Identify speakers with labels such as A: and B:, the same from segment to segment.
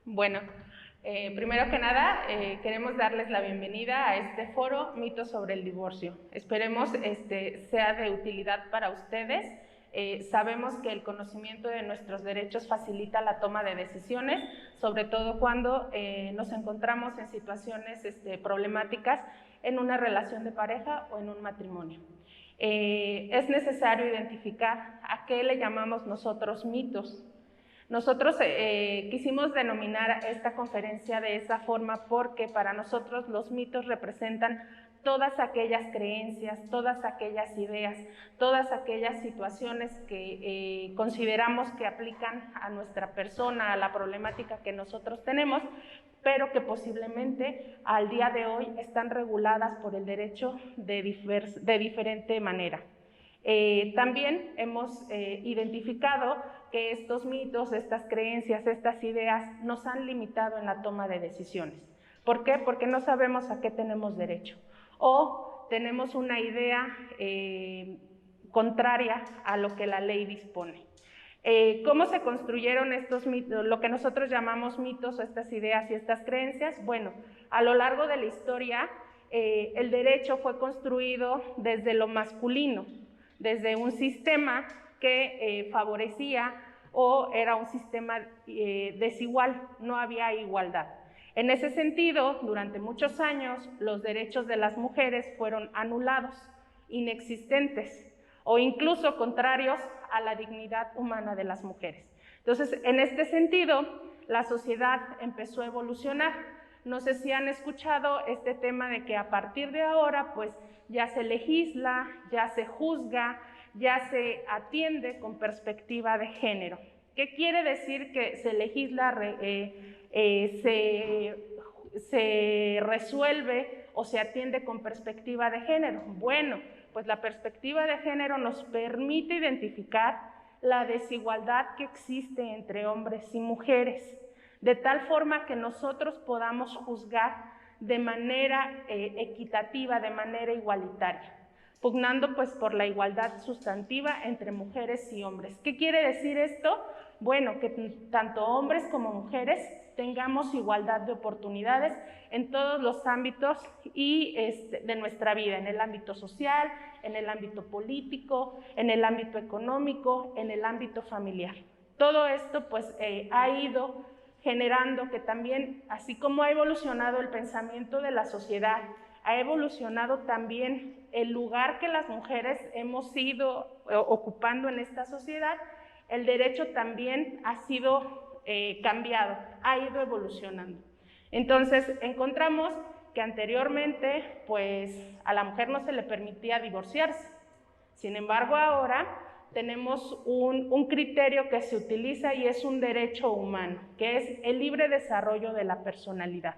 A: Bueno, primero que nada, queremos darles la bienvenida a este foro Mitos sobre el Divorcio. Esperemos sea de utilidad para ustedes. Sabemos que el conocimiento de nuestros derechos facilita la toma de decisiones, sobre todo cuando nos encontramos en situaciones problemáticas en una relación de pareja o en un matrimonio. Es necesario identificar a qué le llamamos nosotros mitos. Nosotros quisimos denominar esta conferencia de esa forma porque para nosotros los mitos representan todas aquellas creencias, todas aquellas ideas, todas aquellas situaciones que consideramos que aplican a nuestra persona, a la problemática que nosotros tenemos, pero que posiblemente al día de hoy están reguladas por el derecho de diferente manera. También hemos identificado que estos mitos, estas creencias, estas ideas nos han limitado en la toma de decisiones. ¿Por qué? Porque no sabemos a qué tenemos derecho o tenemos una idea contraria a lo que la ley dispone. ¿Cómo se construyeron estos mitos, lo que nosotros llamamos mitos, estas ideas y estas creencias? Bueno, a lo largo de la historia el derecho fue construido desde lo masculino, desde un sistema que favorecía o era un sistema desigual, no había igualdad. En ese sentido, durante muchos años, los derechos de las mujeres fueron anulados, inexistentes o incluso contrarios a la dignidad humana de las mujeres. Entonces, en este sentido, la sociedad empezó a evolucionar. No sé si han escuchado este tema de que a partir de ahora, pues ya se legisla, ya se juzga, ya se atiende con perspectiva de género. ¿Qué quiere decir que se legisla, se resuelve o se atiende con perspectiva de género? Bueno, pues la perspectiva de género nos permite identificar la desigualdad que existe entre hombres y mujeres, de tal forma que nosotros podamos juzgar de manera equitativa, de manera igualitaria, pugnando pues por la igualdad sustantiva entre mujeres y hombres. ¿Qué quiere decir esto? Bueno, que tanto hombres como mujeres tengamos igualdad de oportunidades en todos los ámbitos y de nuestra vida, en el ámbito social, en el ámbito político, en el ámbito económico, en el ámbito familiar. Todo esto pues ha ido generando que también, así como ha evolucionado el pensamiento de la sociedad, ha evolucionado también el lugar que las mujeres hemos ido ocupando en esta sociedad, el derecho también ha sido cambiado, ha ido evolucionando. Entonces, encontramos que anteriormente, pues, a la mujer no se le permitía divorciarse. Sin embargo, ahora tenemos un criterio que se utiliza y es un derecho humano, que es el libre desarrollo de la personalidad.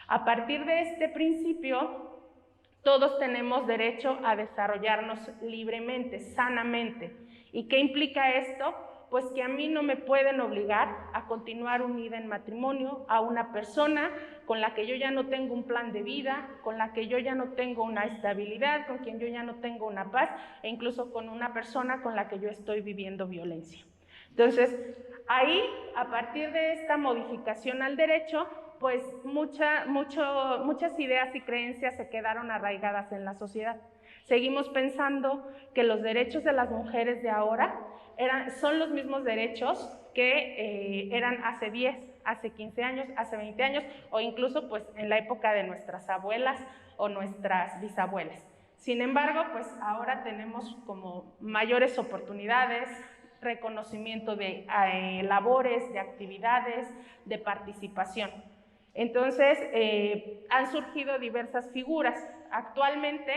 A: A partir de este principio, todos tenemos derecho a desarrollarnos libremente, sanamente. ¿Y qué implica esto? Pues que a mí no me pueden obligar a continuar unida en matrimonio a una persona con la que yo ya no tengo un plan de vida, con la que yo ya no tengo una estabilidad, con quien yo ya no tengo una paz, e incluso con una persona con la que yo estoy viviendo violencia. Entonces, ahí, a partir de esta modificación al derecho, pues muchas ideas y creencias se quedaron arraigadas en la sociedad. Seguimos pensando que los derechos de las mujeres de ahora son los mismos derechos que eran hace 10, hace 15 años, hace 20 años, o incluso pues en la época de nuestras abuelas o nuestras bisabuelas. Sin embargo, pues ahora tenemos como mayores oportunidades, reconocimiento de labores, de actividades, de participación. Entonces, han surgido diversas figuras. Actualmente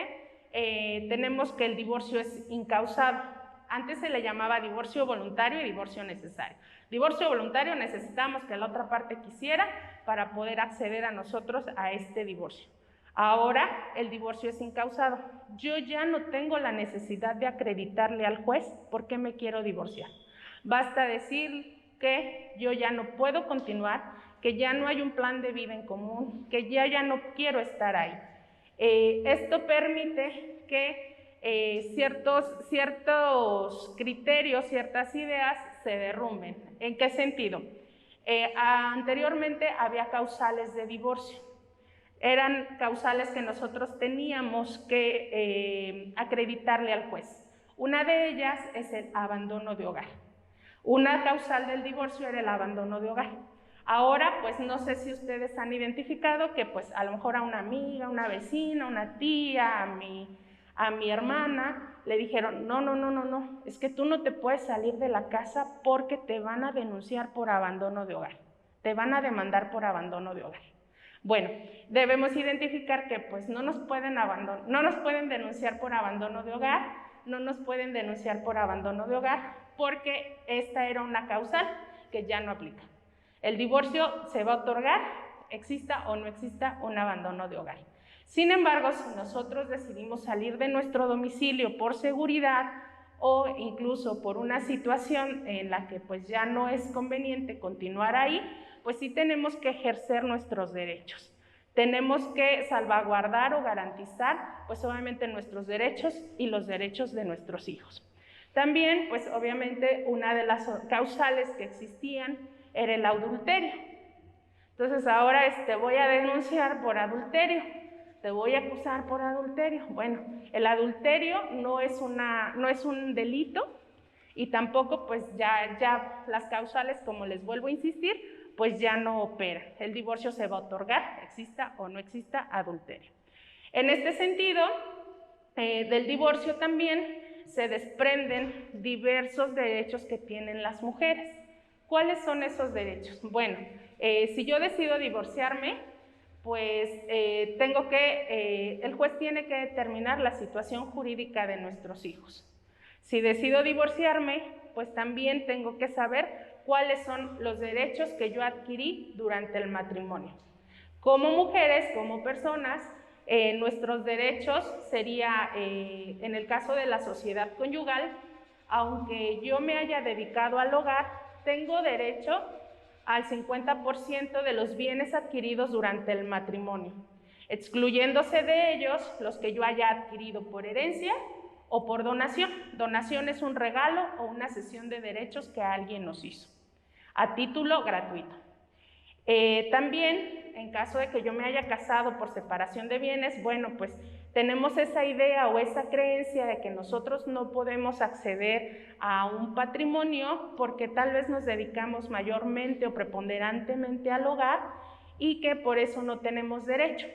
A: tenemos que el divorcio es incausado. Antes se le llamaba divorcio voluntario y divorcio necesario. Divorcio voluntario necesitamos que la otra parte quisiera para poder acceder a nosotros a este divorcio. Ahora el divorcio es incausado. Yo ya no tengo la necesidad de acreditarle al juez por qué me quiero divorciar. Basta decir que yo ya no puedo continuar, que ya no hay un plan de vida en común, que ya no quiero estar ahí. Esto permite que ciertos criterios, ciertas ideas se derrumben. ¿En qué sentido? Anteriormente había causales de divorcio. Eran causales que nosotros teníamos que acreditarle al juez. Una de ellas es el abandono de hogar. Una causal del divorcio era el abandono de hogar. Ahora, pues no sé si ustedes han identificado que pues a lo mejor a una amiga, una vecina, una tía, a mi hermana, le dijeron, no, es que tú no te puedes salir de la casa porque te van a denunciar por abandono de hogar, te van a demandar por abandono de hogar. Bueno, debemos identificar que pues no nos pueden denunciar por abandono de hogar, no nos pueden denunciar por abandono de hogar, porque esta era una causal que ya no aplica. El divorcio se va a otorgar, exista o no exista un abandono de hogar. Sin embargo, si nosotros decidimos salir de nuestro domicilio por seguridad o incluso por una situación en la que pues ya no es conveniente continuar ahí, pues sí tenemos que ejercer nuestros derechos. Tenemos que salvaguardar o garantizar pues obviamente nuestros derechos y los derechos de nuestros hijos. También pues obviamente una de las causales que existían era el adulterio. Entonces ahora voy a denunciar por adulterio, te voy a acusar por adulterio. Bueno, el adulterio no es un delito y tampoco pues ya las causales, como les vuelvo a insistir, pues ya no operan. El divorcio se va a otorgar, exista o no exista adulterio. En este sentido, del divorcio también se desprenden diversos derechos que tienen las mujeres. ¿Cuáles son esos derechos? Bueno, si yo decido divorciarme, pues el juez tiene que determinar la situación jurídica de nuestros hijos. Si decido divorciarme, pues también tengo que saber cuáles son los derechos que yo adquirí durante el matrimonio. Como mujeres, como personas, nuestros derechos sería, en el caso de la sociedad conyugal, aunque yo me haya dedicado al hogar, tengo derecho al 50% de los bienes adquiridos durante el matrimonio, excluyéndose de ellos los que yo haya adquirido por herencia o por donación. Donación es un regalo o una cesión de derechos que alguien nos hizo, a título gratuito. También, en caso de que yo me haya casado por separación de bienes, bueno, pues tenemos esa idea o esa creencia de que nosotros no podemos acceder a un patrimonio porque tal vez nos dedicamos mayormente o preponderantemente al hogar y que por eso no tenemos derecho.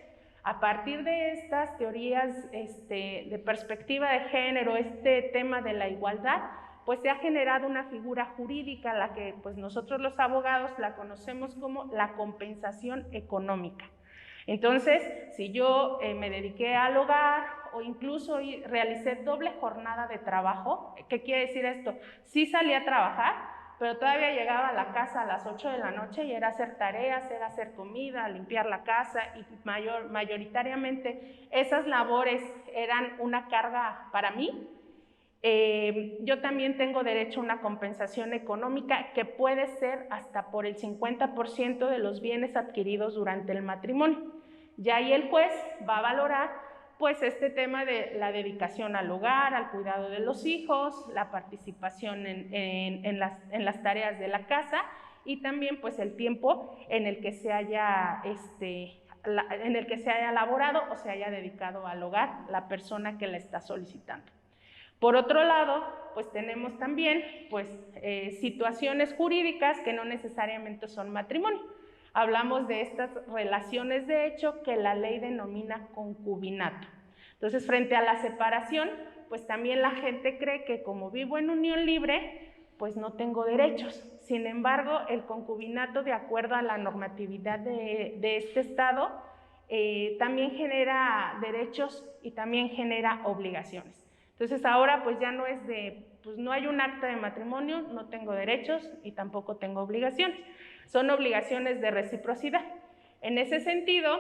A: A partir de estas teorías de perspectiva de género, este tema de la igualdad, pues se ha generado una figura jurídica, la que pues nosotros los abogados la conocemos como la compensación económica. Entonces, si yo me dediqué al hogar o incluso realicé doble jornada de trabajo, ¿qué quiere decir esto? Sí salí a trabajar, pero todavía llegaba a la casa a las 8 de la noche y era hacer tareas, era hacer comida, limpiar la casa y mayoritariamente esas labores eran una carga para mí. Yo también tengo derecho a una compensación económica que puede ser hasta por el 50% de los bienes adquiridos durante el matrimonio. Ya ahí el juez va a valorar pues este tema de la dedicación al hogar, al cuidado de los hijos, la participación en las tareas de la casa y también pues el tiempo en el que se haya laborado o se haya dedicado al hogar la persona que la está solicitando. Por otro lado, pues tenemos también situaciones jurídicas que no necesariamente son matrimonio. Hablamos de estas relaciones de hecho que la ley denomina concubinato. Entonces, frente a la separación, pues también la gente cree que como vivo en unión libre, pues no tengo derechos. Sin embargo, el concubinato, de acuerdo a la normatividad de este estado, también genera derechos y también genera obligaciones. Entonces ahora pues ya no es pues no hay un acta de matrimonio, no tengo derechos y tampoco tengo obligaciones. Son obligaciones de reciprocidad. En ese sentido,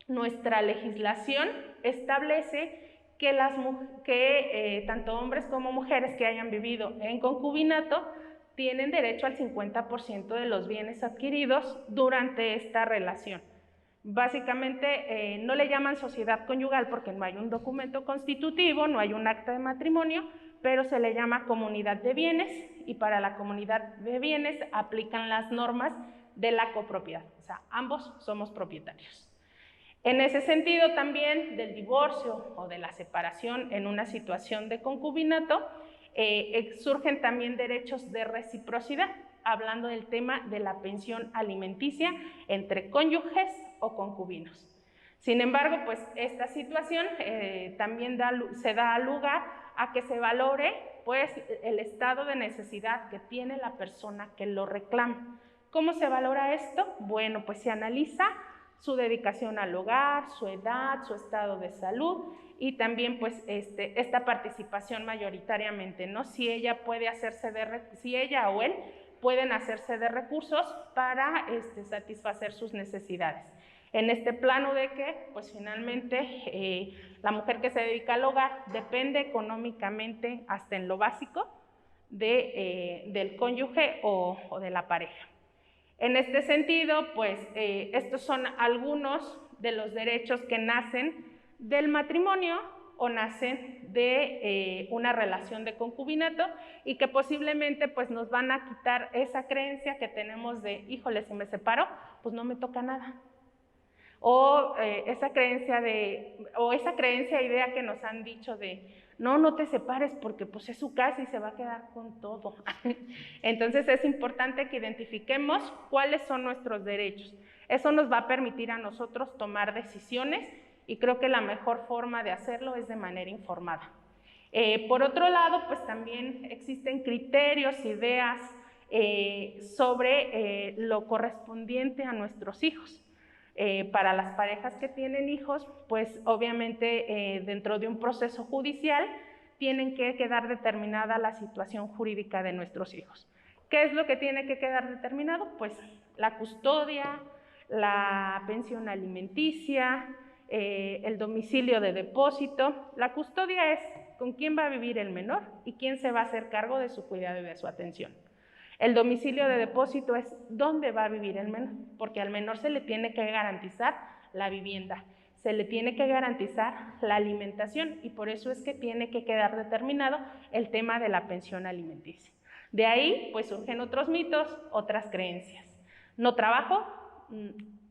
A: nuestra legislación establece que tanto hombres como mujeres que hayan vivido en concubinato tienen derecho al 50% de los bienes adquiridos durante esta relación. Básicamente no le llaman sociedad conyugal porque no hay un documento constitutivo, no hay un acta de matrimonio, pero se le llama comunidad de bienes, y para la comunidad de bienes aplican las normas de la copropiedad, o sea, ambos somos propietarios. En ese sentido también del divorcio o de la separación en una situación de concubinato, surgen también derechos de reciprocidad, hablando del tema de la pensión alimenticia entre cónyuges o concubinos. Sin embargo, pues esta situación también se da lugar a que se valore pues el estado de necesidad que tiene la persona que lo reclama. ¿Cómo se valora esto? Bueno, pues se analiza su dedicación al hogar, su edad, su estado de salud y también pues esta participación mayoritariamente, ¿no? Si ella o él pueden hacerse de recursos para satisfacer sus necesidades. En este plano de que, pues finalmente, la mujer que se dedica al hogar depende económicamente hasta en lo básico del cónyuge o de la pareja. En este sentido, pues estos son algunos de los derechos que nacen del matrimonio o nacen de una relación de concubinato y que posiblemente pues nos van a quitar esa creencia que tenemos de, híjole, si me separo, pues no me toca nada. O esa creencia idea que nos han dicho de, no te separes porque pues es su casa y se va a quedar con todo. Entonces es importante que identifiquemos cuáles son nuestros derechos. Eso nos va a permitir a nosotros tomar decisiones y creo que la mejor forma de hacerlo es de manera informada. Por otro lado, pues también existen criterios, ideas sobre lo correspondiente a nuestros hijos. Para las parejas que tienen hijos, pues obviamente dentro de un proceso judicial tienen que quedar determinada la situación jurídica de nuestros hijos. ¿Qué es lo que tiene que quedar determinado? Pues la custodia, la pensión alimenticia, el domicilio de depósito. La custodia es con quién va a vivir el menor y quién se va a hacer cargo de su cuidado y de su atención. El domicilio de depósito es dónde va a vivir el menor, porque al menor se le tiene que garantizar la vivienda, se le tiene que garantizar la alimentación y por eso es que tiene que quedar determinado el tema de la pensión alimenticia. De ahí pues surgen otros mitos, otras creencias. No trabajo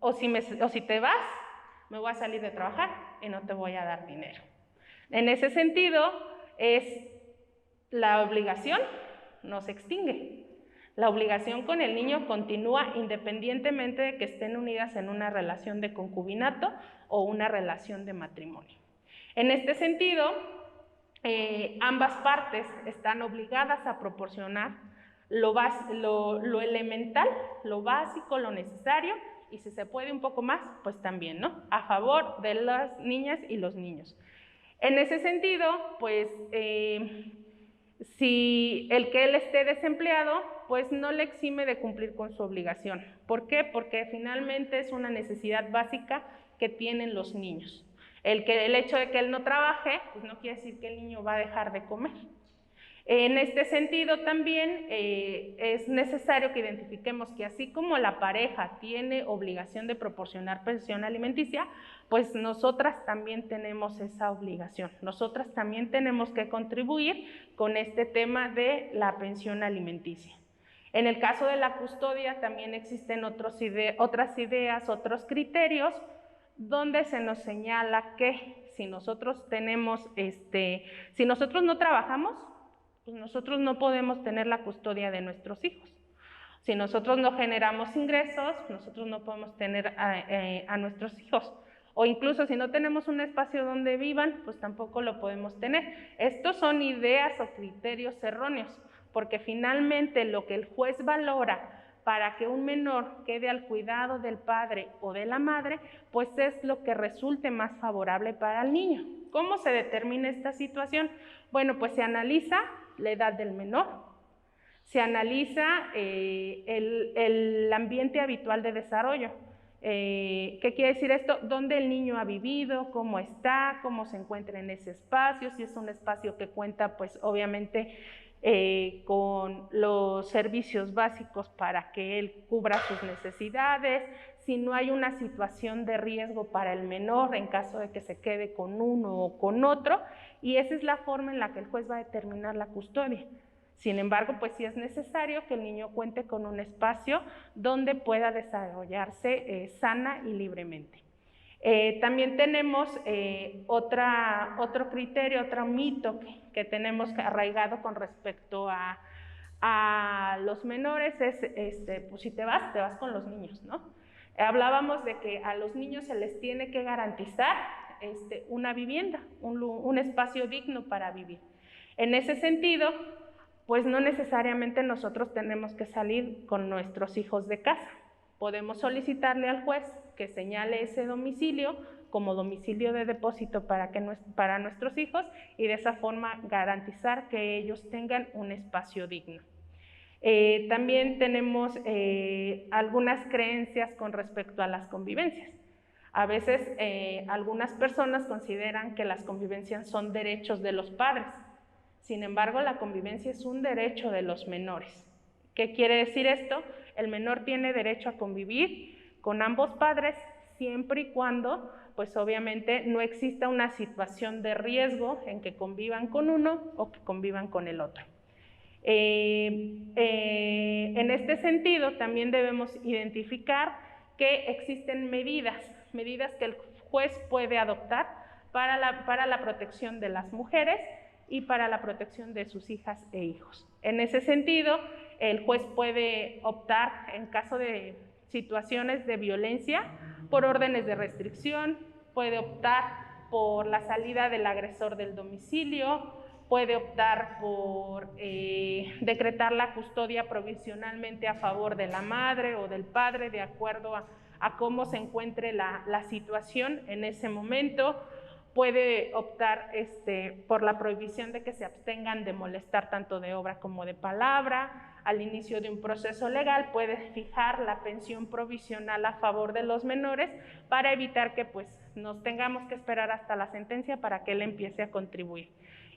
A: o si te vas, me voy a salir de trabajar y no te voy a dar dinero. En ese sentido es la obligación no se extingue. La obligación con el niño continúa independientemente de que estén unidas en una relación de concubinato o una relación de matrimonio. En este sentido, ambas partes están obligadas a proporcionar lo elemental, lo básico, lo necesario, y si se puede un poco más, pues también, ¿no? A favor de las niñas y los niños. En ese sentido, pues si el que él esté desempleado, pues no le exime de cumplir con su obligación. ¿Por qué? Porque finalmente es una necesidad básica que tienen los niños. El hecho de que él no trabaje, pues no quiere decir que el niño va a dejar de comer. En este sentido también es necesario que identifiquemos que así como la pareja tiene obligación de proporcionar pensión alimenticia, pues nosotras también tenemos esa obligación. Nosotras también tenemos que contribuir con este tema de la pensión alimenticia. En el caso de la custodia también existen otras ideas, otros criterios, donde se nos señala que si nosotros no trabajamos, pues nosotros no podemos tener la custodia de nuestros hijos. Si nosotros no generamos ingresos, nosotros no podemos tener a nuestros hijos. O incluso si no tenemos un espacio donde vivan, pues tampoco lo podemos tener. Estos son ideas o criterios erróneos, porque finalmente lo que el juez valora para que un menor quede al cuidado del padre o de la madre, pues es lo que resulte más favorable para el niño. ¿Cómo se determina esta situación? Bueno, pues se analiza la edad del menor, se analiza el ambiente habitual de desarrollo. ¿Qué quiere decir esto? ¿Dónde el niño ha vivido? ¿Cómo está? ¿Cómo se encuentra en ese espacio? Si es un espacio que cuenta, pues obviamente con los servicios básicos para que él cubra sus necesidades, si no hay una situación de riesgo para el menor en caso de que se quede con uno o con otro, y esa es la forma en la que el juez va a determinar la custodia. Sin embargo, pues sí es necesario que el niño cuente con un espacio donde pueda desarrollarse sana y libremente. También tenemos otro criterio, otro mito que tenemos arraigado con respecto a los menores, es pues si te vas con los niños, ¿no? Hablábamos de que a los niños se les tiene que garantizar una vivienda, un espacio digno para vivir. En ese sentido, pues no necesariamente nosotros tenemos que salir con nuestros hijos de casa. Podemos solicitarle al juez que señale ese domicilio como domicilio de depósito para nuestros hijos y de esa forma garantizar que ellos tengan un espacio digno. También tenemos algunas creencias con respecto a las convivencias. A veces algunas personas consideran que las convivencias son derechos de los padres. Sin embargo, la convivencia es un derecho de los menores. ¿Qué quiere decir esto? El menor tiene derecho a convivir con ambos padres siempre y cuando, pues obviamente, no exista una situación de riesgo en que convivan con uno o que convivan con el otro. En este sentido, también debemos identificar que existen medidas que el juez puede adoptar para la protección de las mujeres y para la protección de sus hijas e hijos. En ese sentido, el juez puede optar, en caso de situaciones de violencia, por órdenes de restricción, puede optar por la salida del agresor del domicilio, puede optar por decretar la custodia provisionalmente a favor de la madre o del padre, de acuerdo a cómo se encuentre la situación en ese momento. Puede optar por la prohibición de que se abstengan de molestar tanto de obra como de palabra. Al inicio de un proceso legal puede fijar la pensión provisional a favor de los menores para evitar que pues nos tengamos que esperar hasta la sentencia para que él empiece a contribuir.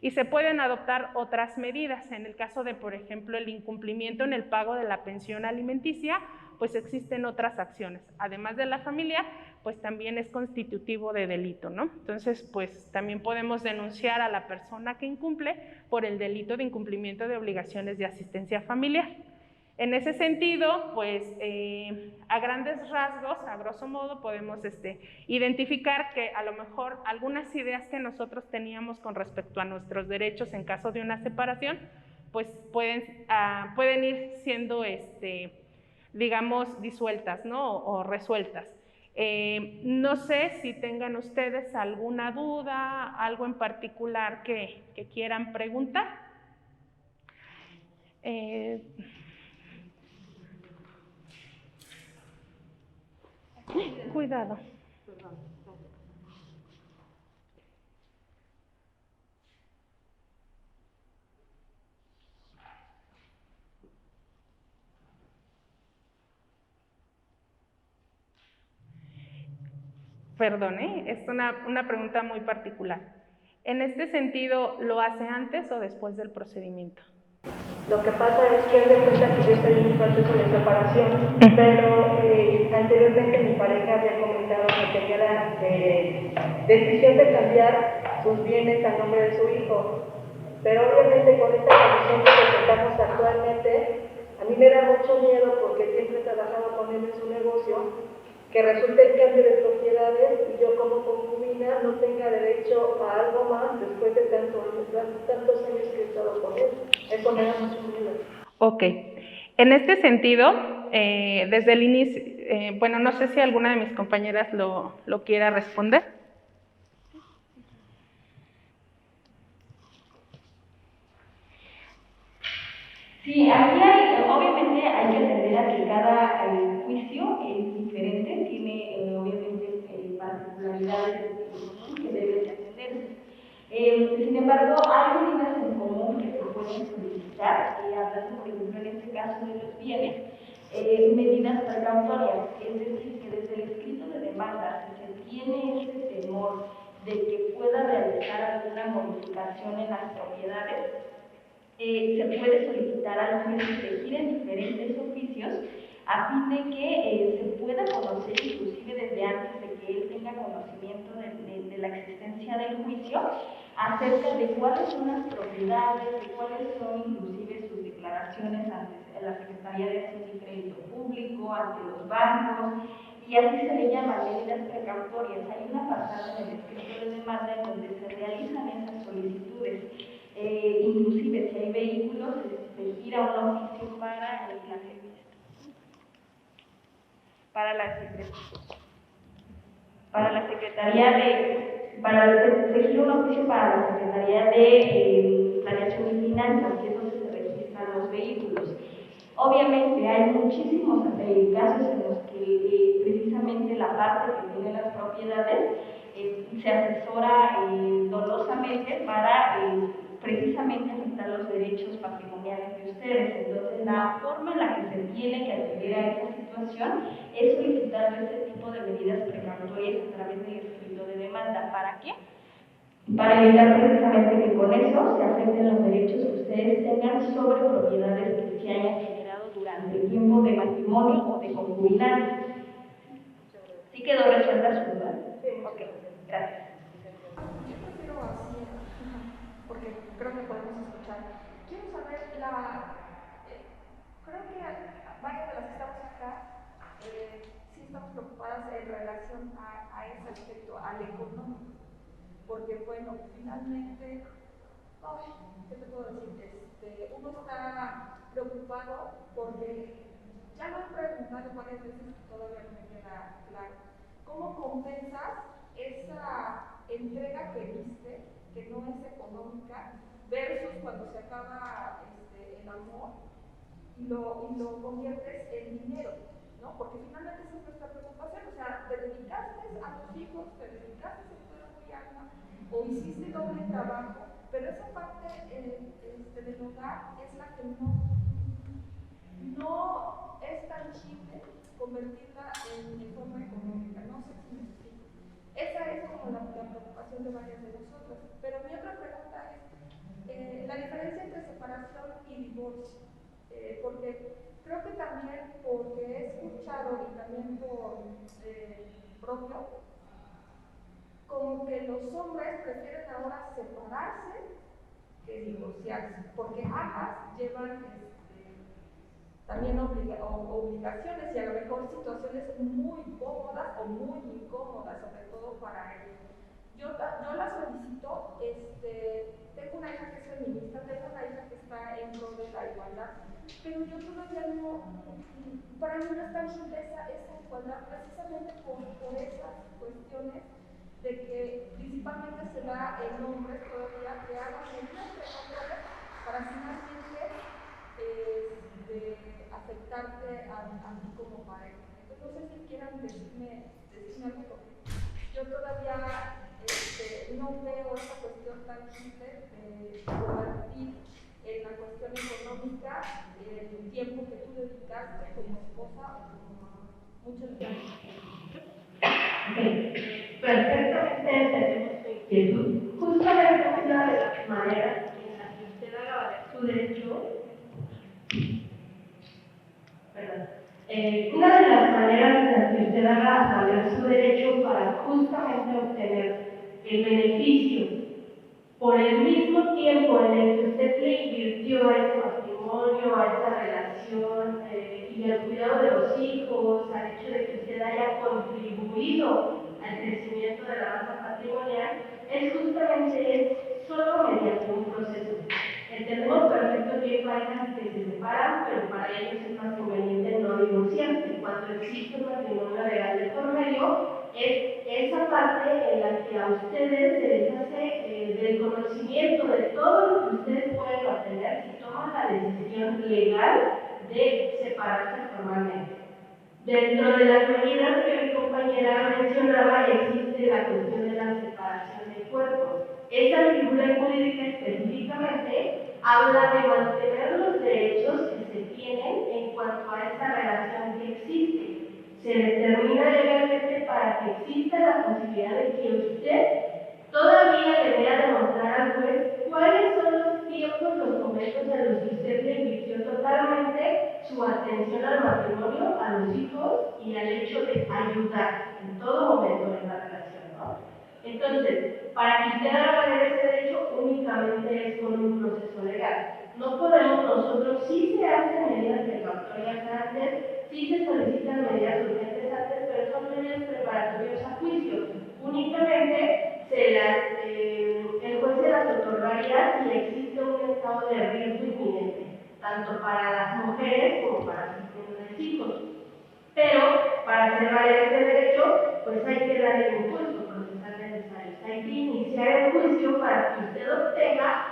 A: Y se pueden adoptar otras medidas. En el caso de, por ejemplo, el incumplimiento en el pago de la pensión alimenticia, pues existen otras acciones. Además de la familiar, pues también es constitutivo de delito, ¿no? Entonces, pues también podemos denunciar a la persona que incumple por el delito de incumplimiento de obligaciones de asistencia familiar. En ese sentido, pues a grandes rasgos, a grosso modo, podemos identificar que a lo mejor algunas ideas que nosotros teníamos con respecto a nuestros derechos en caso de una separación, pues pueden ir siendo, digamos, disueltas, ¿no? O resueltas. No sé si tengan ustedes alguna duda, algo en particular que quieran preguntar. Cuidado. Perdón, es una pregunta muy particular. En este sentido, ¿lo hace antes o después del procedimiento?
B: Lo que pasa es que él de cuenta que yo estoy en un proceso de separación, pero anteriormente mi pareja había comentado que tenía la decisión de cambiar sus bienes a nombre de su hijo. Pero obviamente con esta condición que presentamos actualmente, a mí me da mucho miedo porque siempre he trabajado con él en su negocio, que resulte el cambio de propiedades y yo como concubina no tenga derecho a algo más después de tantos años que he estado con él. Eso me da mucho miedo.
A: Ok. En este sentido, desde el inicio, bueno, no sé si alguna de mis compañeras lo quiera responder.
C: Sí, aquí obviamente hay que entender a que cada juicio es diferente, tiene obviamente particularidades que deben de atenderse. Sin embargo, hay medidas en común que se pueden solicitar, hablando por ejemplo en este caso de los bienes, medidas precautorias, es decir, que desde el escrito de demanda, si se tiene ese temor de que pueda realizar alguna modificación en las propiedades, se puede solicitar al juez que se giren diferentes oficios a fin de que se pueda conocer, inclusive desde antes de que él tenga conocimiento de la existencia del juicio, acerca de cuáles son las propiedades, de cuáles son inclusive sus declaraciones ante la Secretaría de Hacienda y Crédito Público, ante los bancos, y así se le llaman medidas precautorias. Hay un apartado en el escrito de demanda en donde se realizan esas solicitudes. Inclusive si hay vehículos, se gira un oficio para se gira un oficio para la Secretaría de Planeación y Finanzas, que es donde se registran los vehículos. Obviamente hay muchísimos casos en los que precisamente la parte que tiene las propiedades se asesora dolosamente para precisamente afectar los derechos patrimoniales de ustedes. Entonces, la forma en la que se tiene que atender a esta situación es solicitando este tipo de medidas precautorias a través del escrito de demanda. ¿Para qué? Para evitar precisamente que con eso se afecten los derechos que ustedes tengan sobre propiedades que se hayan generado durante el tiempo de matrimonio o de concubinato. ¿Sí quedó resuelta su duda?
B: Sí.
C: Ok, gracias.
D: Yo prefiero así, porque creo que podemos escuchar. Quiero saber creo que varias de las que estamos acá sí estamos preocupadas en relación a ese aspecto, al económico. Porque, bueno, finalmente, ¿qué te puedo decir? Uno está preocupado porque ya me han preguntado varias veces y todavía no me queda claro. ¿Cómo compensas esa entrega que diste, que no es económica, versus cuando se acaba el amor y lo conviertes en dinero? ¿No? Porque finalmente esa es nuestra preocupación. O sea, te dedicaste a tus hijos, te dedicaste a tu cuerpo y alma, o hiciste doble trabajo, pero esa parte del hogar es la que no es tangible convertirla en forma económica. No sé si me explico. Esa es como la preocupación de varias de nosotras. Pero mi otra pregunta es la diferencia entre separación y divorcio. Porque creo que también, porque he escuchado y también por propio, como que los hombres prefieren ahora separarse que divorciarse, porque ambas llevan también obligaciones y a lo mejor situaciones muy cómodas o muy incómodas, sobre todo para ellos. Yo la solicito, tengo una hija que es feminista, tengo una hija que está en pro de la igualdad, pero yo todavía no, para mí no es tangible esa igualdad, precisamente por esas cuestiones de que principalmente se da en hombres todavía que hagan medidas precautorias para finalmente afectarte a ti como pareja. Entonces no sé si quieran decirme algo, porque yo todavía no veo esa cuestión tan simple de convertir en la cuestión económica el tiempo que tú dedicaste como esposa o como mamá. Muchas gracias.
E: Perfectamente entendemos su inquietud. Justamente una de las maneras en las que usted haga valer su derecho, una de las maneras en las que usted haga valer su derecho para justamente obtener el beneficio por el mismo tiempo en el que usted le invirtió a ese matrimonio, a esa relación y al cuidado de los hijos, al hecho de que usted haya contribuido al crecimiento de la masa patrimonial, es justamente solo mediante un proceso. Entendemos perfecto que hay parejas que se separan, pero para ellos es más conveniente no divorciarse. Cuando existe un matrimonio legal de por medio, es esa parte en la que a ustedes se les hace del conocimiento de todo lo que ustedes pueden obtener si toman la decisión legal de separarse formalmente. Dentro de las medidas que mi compañera mencionaba, existe la cuestión de la separación de cuerpos. Esa figura jurídica específicamente habla de mantener los derechos que se tienen en cuanto a esa relación que existe. Se determina legalmente para que exista la posibilidad de que usted todavía le vea demostrar al juez cuáles son los tiempos, los momentos en los que usted le invirtió totalmente su atención al matrimonio, a los hijos y al hecho de ayudar en todo momento en la relación, ¿no? Entonces, para que usted haga valer ese derecho, únicamente es con un proceso legal. No podemos nosotros, sí se hacen medidas precautorias antes, sí se solicitan medidas urgentes antes, pero son medidas preparatorias a juicio. Únicamente el juez se las otorgaría si existe un estado de riesgo inminente, tanto para las mujeres como para sus hijos. Pero para hacer valer ese derecho, pues hay que darle un impulso procesal necesario. Hay que iniciar el juicio para que usted obtenga,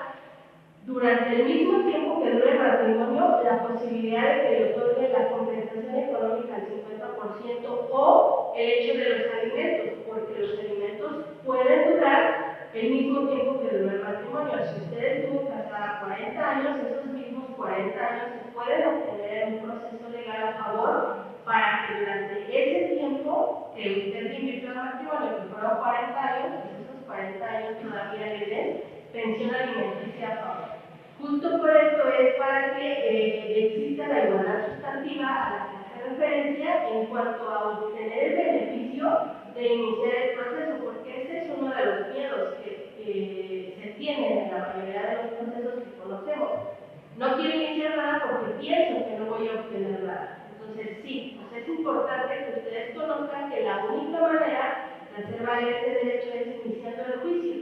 E: durante el mismo tiempo que dure el matrimonio, la posibilidad de que le otorgue la compensación económica al 50% o el hecho de los alimentos, porque los alimentos pueden durar el mismo tiempo que dura el matrimonio. Si usted estuvo casada 40 años, esos mismos 40 años se pueden obtener en un proceso legal a favor para que durante ese tiempo que usted invirtió en el matrimonio, que fueron 40 años, pues esos 40 años todavía le den pensión alimenticia a favor. Justo por esto es para que exista la igualdad sustantiva a la que hace referencia en cuanto a obtener el beneficio de iniciar el proceso, porque ese es uno de los miedos que se tienen en la mayoría de los procesos que conocemos. No quiero iniciar nada porque pienso que no voy a obtener nada. Entonces sí, pues es importante que ustedes conozcan que la única manera de hacer valer ese derecho es iniciando el juicio,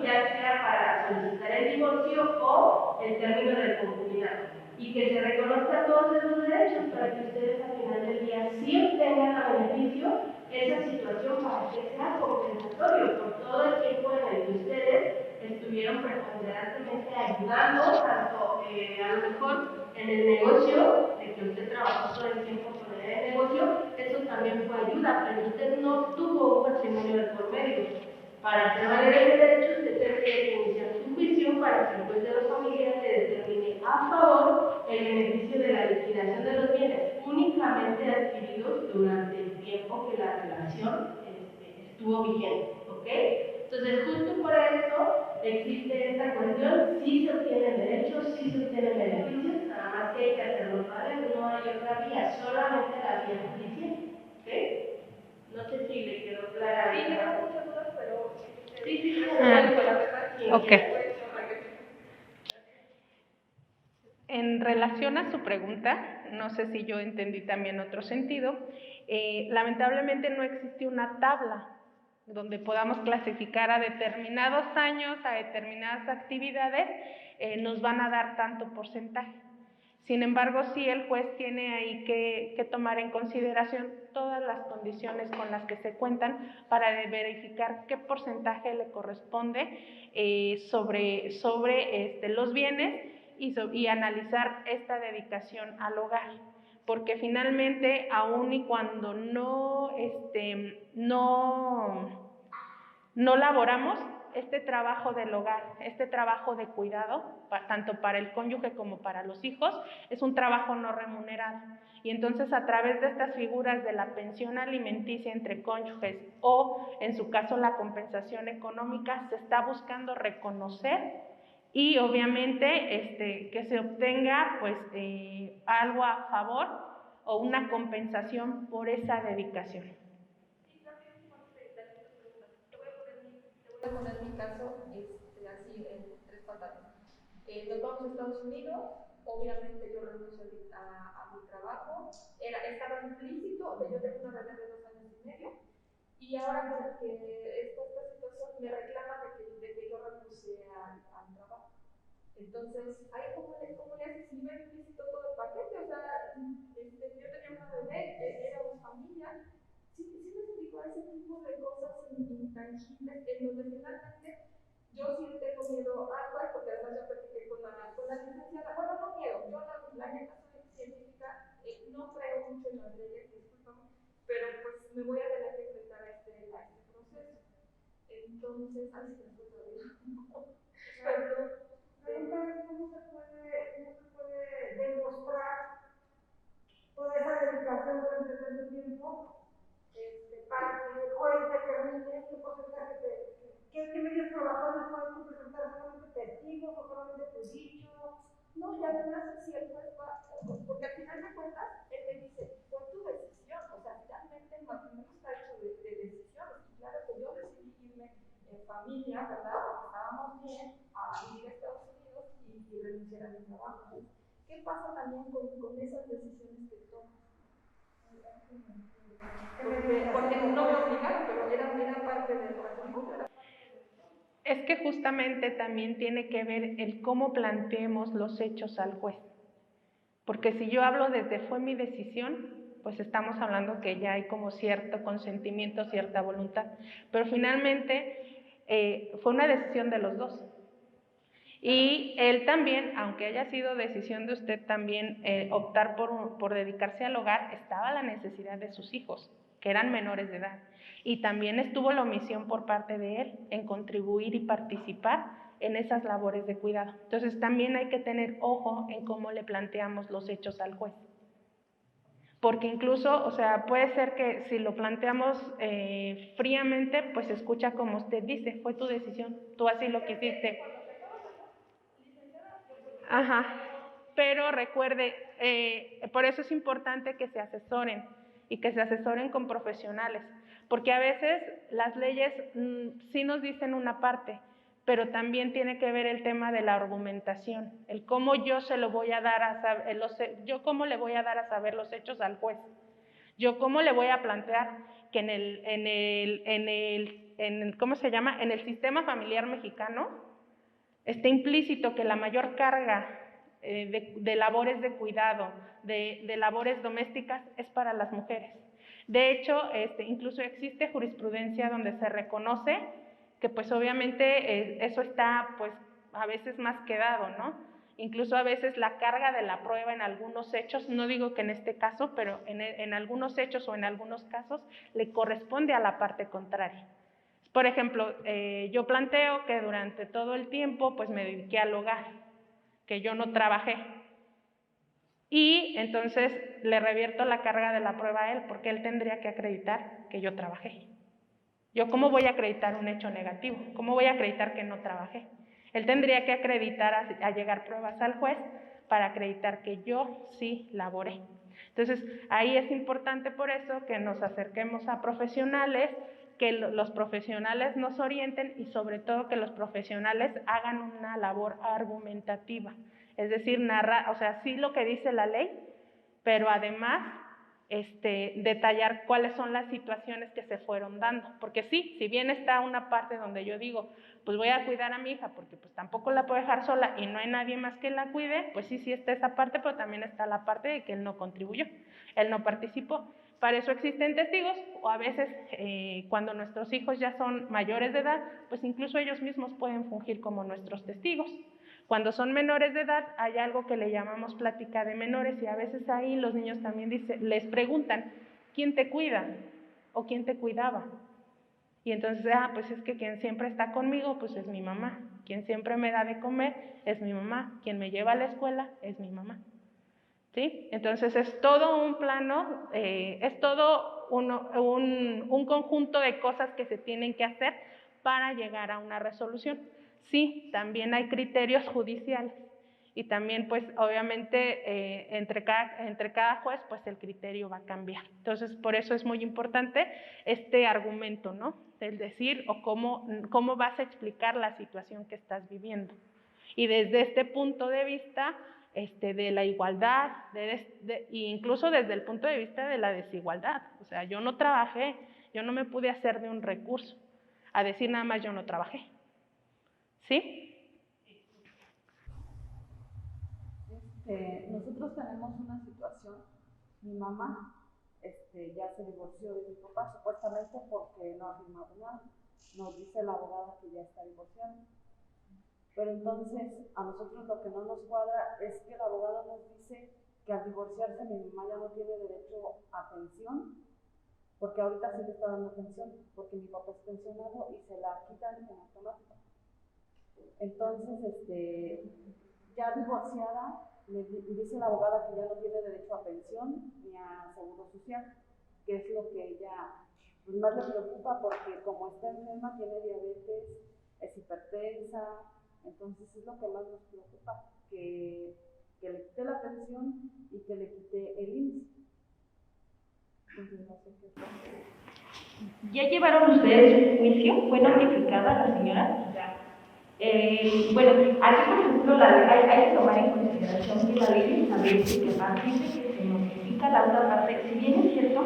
E: ya sea para solicitar el divorcio o el término del concubinato, y que se reconozcan todos esos derechos para que ustedes al final del día sí obtengan a beneficio esa situación para que sea compensatorio por todo el tiempo en el que ustedes estuvieron preponderantemente ayudando, tanto a lo mejor en el negocio, de que usted trabajó todo el tiempo con el negocio, eso también fue ayuda, pero usted no tuvo un patrimonio de por medio. Para hacer valer el derecho, usted tendría que iniciar su juicio para que el juez de los familiares le determine a favor el beneficio de la liquidación de los bienes únicamente adquiridos durante el tiempo que la relación estuvo vigente, ¿ok? Entonces, justo por eso existe esta cuestión, sí se obtienen derechos, sí se obtienen beneficios, nada más que hay que hacerlo valer, no hay otra vía, solamente la vía judicial, ¿ok? No sé si le quedó clara.
D: Sí, tengo muchas dudas, pero
E: Sí,
A: Ok. En relación a su pregunta, no sé si yo entendí también otro sentido, lamentablemente no existe una tabla donde podamos clasificar a determinados años, a determinadas actividades, nos van a dar tanto porcentaje. Sin embargo, sí el juez tiene ahí que tomar en consideración todas las condiciones con las que se cuentan para verificar qué porcentaje le corresponde sobre los bienes y analizar esta dedicación al hogar. Porque finalmente, aun y cuando no laboramos, este trabajo del hogar, este trabajo de cuidado, tanto para el cónyuge como para los hijos, es un trabajo no remunerado. Y entonces a través de estas figuras de la pensión alimenticia entre cónyuges o en su caso la compensación económica, se está buscando reconocer y obviamente que se obtenga pues algo a favor o una compensación por esa dedicación.
D: Voy a poner mi caso así en tres patadas. Nos vamos a Estados Unidos, obviamente yo renuncio a mi trabajo, estaba implícito de yo tengo una bebé de 2 años y medio, y ahora porque esta situación me reclama de que yo renuncie al trabajo. Entonces, hay como si me implícito todo el paquete, o sea, yo tenía una bebé, éramos familia. Sí me dedico a ese tipo de cosas intangibles en donde finalmente yo sí tengo miedo pues porque además ya platiqué con la licenciada, bueno, no miedo, yo la neta soy científica, no creo mucho en las leyes, discúlpame, pero pues me voy a tener que enfrentar a este proceso. Entonces, así se me fue todavía.
B: Entonces, ¿cómo se puede demostrar toda esa dedicación durante tanto tiempo para que el juez determine qué porcentaje qué medios probatorios pueden presentar? ¿Solamente testigos o solamente tu dicho?
D: No, y además si el juez va, porque al final de cuentas pasa también con esas decisiones que tomas? Porque no me obligaron, pero era parte del matrimonio.
A: Es que justamente también tiene que ver el cómo planteemos los hechos al juez. Porque si yo hablo desde fue mi decisión, pues estamos hablando que ya hay como cierto consentimiento, cierta voluntad. Pero finalmente fue una decisión de los dos. Y él también, aunque haya sido decisión de usted también optar por dedicarse al hogar, estaba la necesidad de sus hijos, que eran menores de edad. Y también estuvo la omisión por parte de él en contribuir y participar en esas labores de cuidado. Entonces también hay que tener ojo en cómo le planteamos los hechos al juez. Porque incluso, o sea, puede ser que si lo planteamos fríamente, pues se escucha como usted dice, fue tu decisión, tú así lo quisiste. Ajá, pero recuerde, por eso es importante que se asesoren y que se asesoren con profesionales, porque a veces las leyes sí nos dicen una parte, pero también tiene que ver el tema de la argumentación, el cómo yo se lo voy a dar a saber, yo cómo le voy a dar a saber los hechos al juez, yo cómo le voy a plantear que ¿cómo se llama? En el sistema familiar mexicano está implícito que la mayor carga de labores de cuidado, de labores domésticas es para las mujeres. De hecho, incluso existe jurisprudencia donde se reconoce que pues obviamente eso está pues a veces más quedado, ¿no? Incluso a veces la carga de la prueba en algunos hechos, no digo que en este caso, pero en algunos hechos o en algunos casos le corresponde a la parte contraria. Por ejemplo, yo planteo que durante todo el tiempo pues me dediqué al hogar, que yo no trabajé. Y entonces le revierto la carga de la prueba a él, porque él tendría que acreditar que yo trabajé. ¿Yo cómo voy a acreditar un hecho negativo? ¿Cómo voy a acreditar que no trabajé? Él tendría que acreditar a llegar pruebas al juez para acreditar que yo sí laboré. Entonces, ahí es importante por eso que nos acerquemos a profesionales, que los profesionales nos orienten y sobre todo que los profesionales hagan una labor argumentativa. Es decir, narrar, o sea, sí lo que dice la ley, pero además detallar cuáles son las situaciones que se fueron dando. Porque sí, si bien está una parte donde yo digo, pues voy a cuidar a mi hija porque pues tampoco la puedo dejar sola y no hay nadie más que la cuide, pues sí está esa parte, pero también está la parte de que él no contribuyó, él no participó. Para eso existen testigos, o a veces cuando nuestros hijos ya son mayores de edad, pues incluso ellos mismos pueden fungir como nuestros testigos. Cuando son menores de edad hay algo que le llamamos plática de menores y a veces ahí los niños también les preguntan, ¿quién te cuida? ¿O quién te cuidaba? Y entonces, pues es que quien siempre está conmigo, pues es mi mamá. Quien siempre me da de comer es mi mamá. Quien me lleva a la escuela es mi mamá. ¿Sí? Entonces es todo un plano, es todo un conjunto de cosas que se tienen que hacer para llegar a una resolución. Sí, también hay criterios judiciales y también pues obviamente entre cada juez pues el criterio va a cambiar. Entonces por eso es muy importante este argumento, ¿no? El decir o cómo vas a explicar la situación que estás viviendo. Y desde este punto de vista de la igualdad, e incluso desde el punto de vista de la desigualdad. O sea, yo no trabajé, yo no me pude hacer de un recurso, a decir nada más yo no trabajé. ¿Sí?
F: Nosotros tenemos una situación, mi mamá ya se divorció de mi papá, supuestamente porque no ha firmado nada. Nos dice la abogada que ya está divorciada. Pero entonces, a nosotros lo que no nos cuadra es que la abogada nos dice que al divorciarse mi mamá ya no tiene derecho a pensión, porque ahorita sí le está dando pensión, porque mi papá es pensionado y se la quitan en automático. Entonces, ya divorciada, le dice la abogada que ya no tiene derecho a pensión ni a seguro social, que es lo que ella pues, más le preocupa, porque como está enferma, tiene diabetes, es hipertensa. Entonces es lo que más nos preocupa, que le quite la pensión y que le quite el IMSS. Entonces no sé qué pasa.
C: ¿Ya llevaron ustedes un juicio? ¿Fue notificada la señora? Bueno, aquí por ejemplo hay que tomar en consideración que la ley establece que a partir de que se notifica la otra parte, si bien es cierto,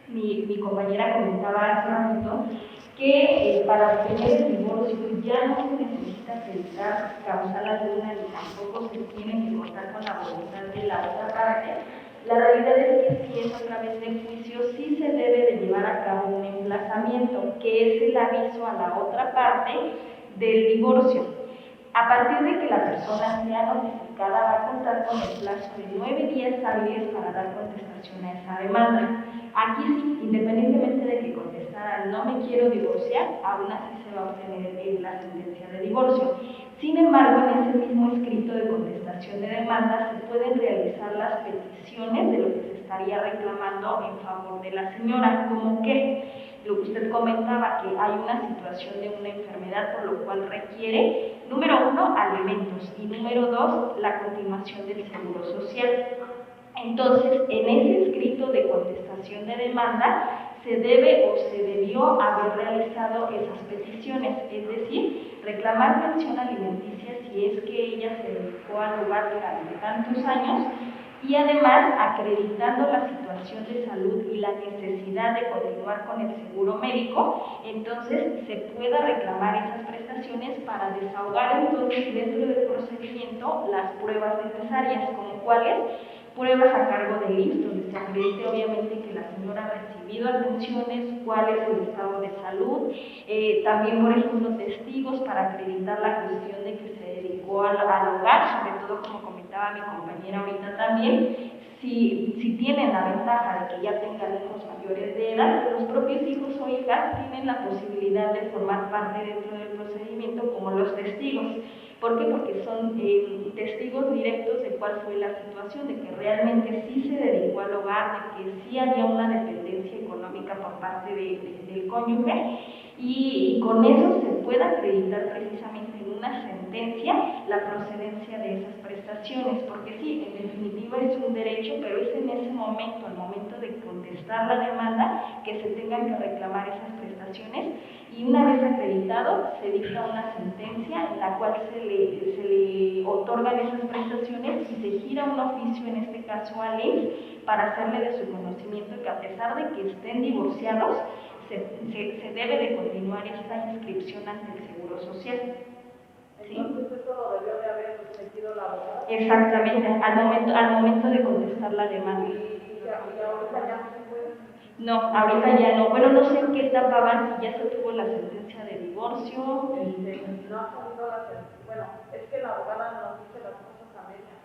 C: mi compañera comentaba hace un ratito que para obtener el divorcio ya no se necesita acreditar causal alguna ni tampoco se tiene que contar con la voluntad de la otra parte. La realidad es que si es a través del juicio, sí se debe de llevar a cabo un emplazamiento, que es el aviso a la otra parte del divorcio. A partir de que la persona sea notificada, va a contar con el plazo de 9 días hábiles para dar contestación a esa demanda. Aquí sí, independientemente de que contestara no me quiero divorciar, aún así se va a obtener la sentencia de divorcio. Sin embargo, en ese mismo escrito de contestación de demanda se pueden realizar las peticiones de lo que se estaría reclamando en favor de la señora, como que lo que usted comentaba, que hay una situación de una enfermedad por lo cual requiere, número 1, alimentos y número 2, la continuación del seguro social. Entonces, en ese escrito de contestación de demanda se debe o se debió haber realizado esas peticiones, es decir, reclamar pensión alimenticia si es que ella se dedicó al hogar durante tantos años y además acreditando la situación de salud y la necesidad de continuar con el seguro médico, entonces se pueda reclamar esas prestaciones para desahogar entonces dentro del procedimiento las pruebas necesarias, como cuáles pruebas a cargo del IMSS, donde se acredite obviamente que la señora ha recibido atenciones, cuál es el estado de salud, también por ejemplo testigos para acreditar la cuestión de que se dedicó al hogar, sobre todo como comentaba mi compañera ahorita también, si tienen la ventaja de que ya tengan hijos mayores de edad, los propios hijos o hijas tienen la posibilidad de formar parte dentro del procedimiento como los testigos. ¿Por qué? Porque son testigos directos de cuál fue la situación, de que realmente sí se dedicó al hogar, de que sí había una dependencia económica por parte del cónyuge y con eso se puede acreditar precisamente en una sentencia la procedencia de esas prestaciones, porque sí, en definitiva es un derecho, pero es en ese momento, al momento de contestar la demanda, que se tengan que reclamar esas prestaciones y una vez acreditado se dicta una sentencia en la cual se le otorgan esas prestaciones y se gira un oficio, en este caso al IMSS, para hacerle de su conocimiento que a pesar de que estén divorciados, se debe de continuar esta inscripción ante el Seguro Social. ¿Sí?
F: Entonces eso lo debió de haber metido la abogada.
C: Exactamente, al momento de contestar la demanda.
F: Y ahorita ya no se puede.
C: No, ahorita ya no. Bueno, no sé en qué etapa van, si ya se tuvo la sentencia de divorcio.
F: No ha salido la sentencia. Bueno, es que la abogada nos dice las cosas a medias.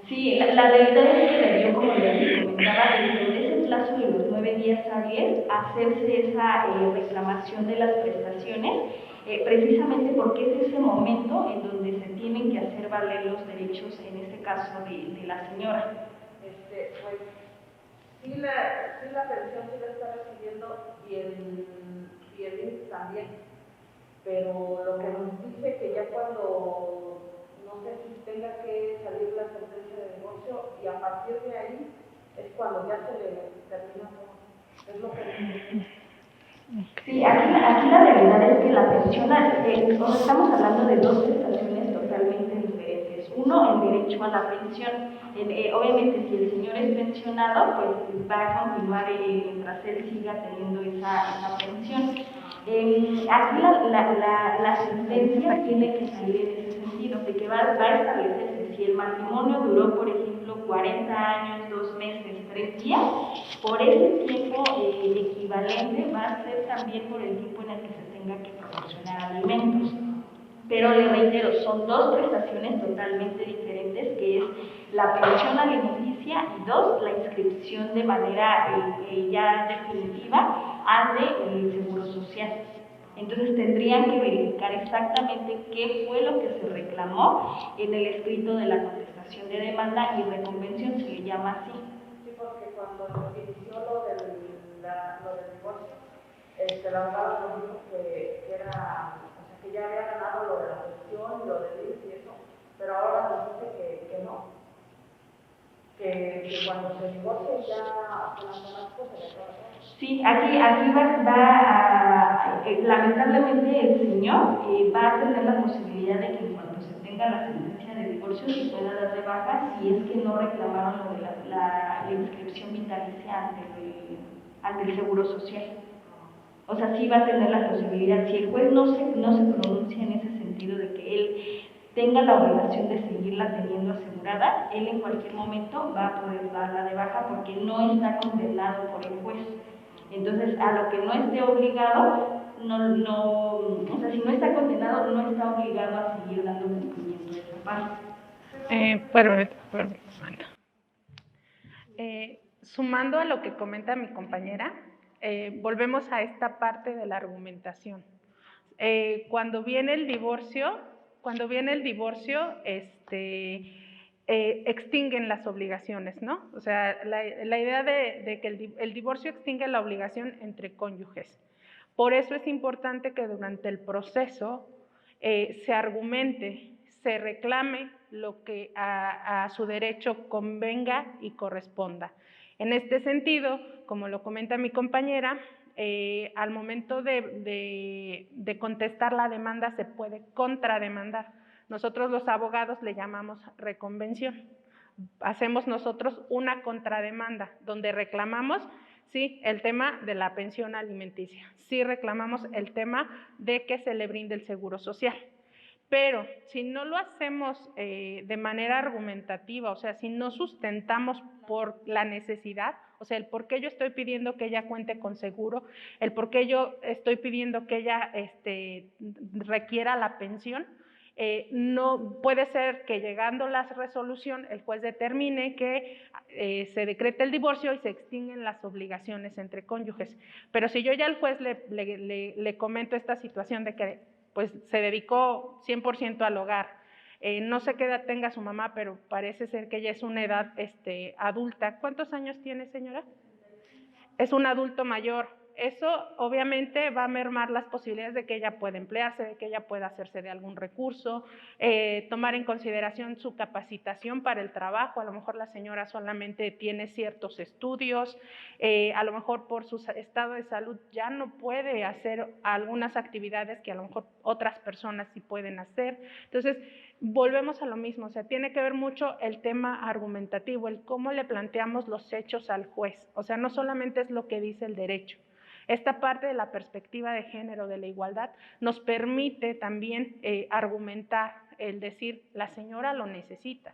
C: Sí, la realidad es que le dio, como les comentaba, desde ese plazo de los 9 días hábiles, hacerse esa reclamación de las prestaciones, precisamente porque es ese momento en donde se tienen que hacer valer los derechos, en este caso de la señora.
F: Pues sí la pensión sí la está recibiendo y el IMSS también, pero lo que nos dice que ya cuando no sé si tenga que salir la sentencia de divorcio y a partir de ahí es cuando ya se le termina todo. Es lo que nos dice.
C: Sí, aquí la realidad es que la pensión, estamos hablando de dos prestaciones totalmente diferentes. Uno, el derecho a la pensión. Obviamente, si el señor es pensionado, pues va a continuar mientras él siga teniendo esa pensión. Aquí la sentencia tiene que salir en ese sentido, de que va a establecerse si el matrimonio duró, por ejemplo, 40 años, 2 meses, 3 días, por ese tiempo equivalente va a ser también por el tiempo en el que se tenga que proporcionar alimentos. Pero le reitero, son dos prestaciones totalmente diferentes, que es la pensión alimenticia y dos, la inscripción de manera ya definitiva ante el Seguro Social. Entonces tendrían que verificar exactamente qué fue lo que se reclamó en el escrito de la contestación de demanda y reconvención, se le llama así.
F: Sí, porque cuando inició lo del divorcio, la abogada nos dijo que era, o sea, que ya había ganado lo de la pensión y lo del IMSS y eso, pero ahora nos dice que no,
B: que cuando se divorcie ya con las demás cosas se le acaba todo.
C: Sí, aquí lamentablemente el señor va a tener la posibilidad de que cuando se tenga la sentencia de divorcio se pueda dar de baja si es que no reclamaron lo de la inscripción vitalicia ante el Seguro Social. O sea, sí va a tener la posibilidad, si el juez no se pronuncia en ese sentido de que él tenga la obligación de seguirla teniendo asegurada, él en cualquier momento va a poder darla de baja porque no está condenado por el juez. Entonces, a lo que no esté obligado, o sea, si no está condenado, no está obligado a seguir dando cumplimiento de esa parte.
A: Sumando a lo que comenta mi compañera, volvemos a esta parte de la argumentación. Cuando viene el divorcio, extinguen las obligaciones, ¿no? O sea, la idea de que el divorcio extingue la obligación entre cónyuges. Por eso es importante que durante el proceso se argumente, se reclame lo que a su derecho convenga y corresponda. En este sentido, como lo comenta mi compañera, al momento de contestar la demanda se puede contrademandar. Nosotros los abogados le llamamos reconvención. Hacemos nosotros una contrademanda donde reclamamos, sí, el tema de la pensión alimenticia, sí reclamamos el tema de que se le brinde el seguro social. Pero si no lo hacemos de manera argumentativa, o sea, si no sustentamos por la necesidad, o sea, el por qué yo estoy pidiendo que ella cuente con seguro, el por qué yo estoy pidiendo que ella requiera la pensión, no puede ser que llegando la resolución el juez determine que se decrete el divorcio y se extinguen las obligaciones entre cónyuges. Pero si yo ya al juez le comento esta situación de que pues se dedicó 100% al hogar, no sé qué edad tenga su mamá, pero parece ser que ella es una edad adulta. ¿Cuántos años tiene, señora? Es un adulto mayor. Eso obviamente va a mermar las posibilidades de que ella pueda emplearse, de que ella pueda hacerse de algún recurso, tomar en consideración su capacitación para el trabajo. A lo mejor la señora solamente tiene ciertos estudios, a lo mejor por su estado de salud ya no puede hacer algunas actividades que a lo mejor otras personas sí pueden hacer. Entonces, volvemos a lo mismo, o sea, tiene que ver mucho el tema argumentativo, el cómo le planteamos los hechos al juez. O sea, no solamente es lo que dice el derecho. Esta parte de la perspectiva de género, de la igualdad, nos permite también argumentar, el decir, la señora lo necesita.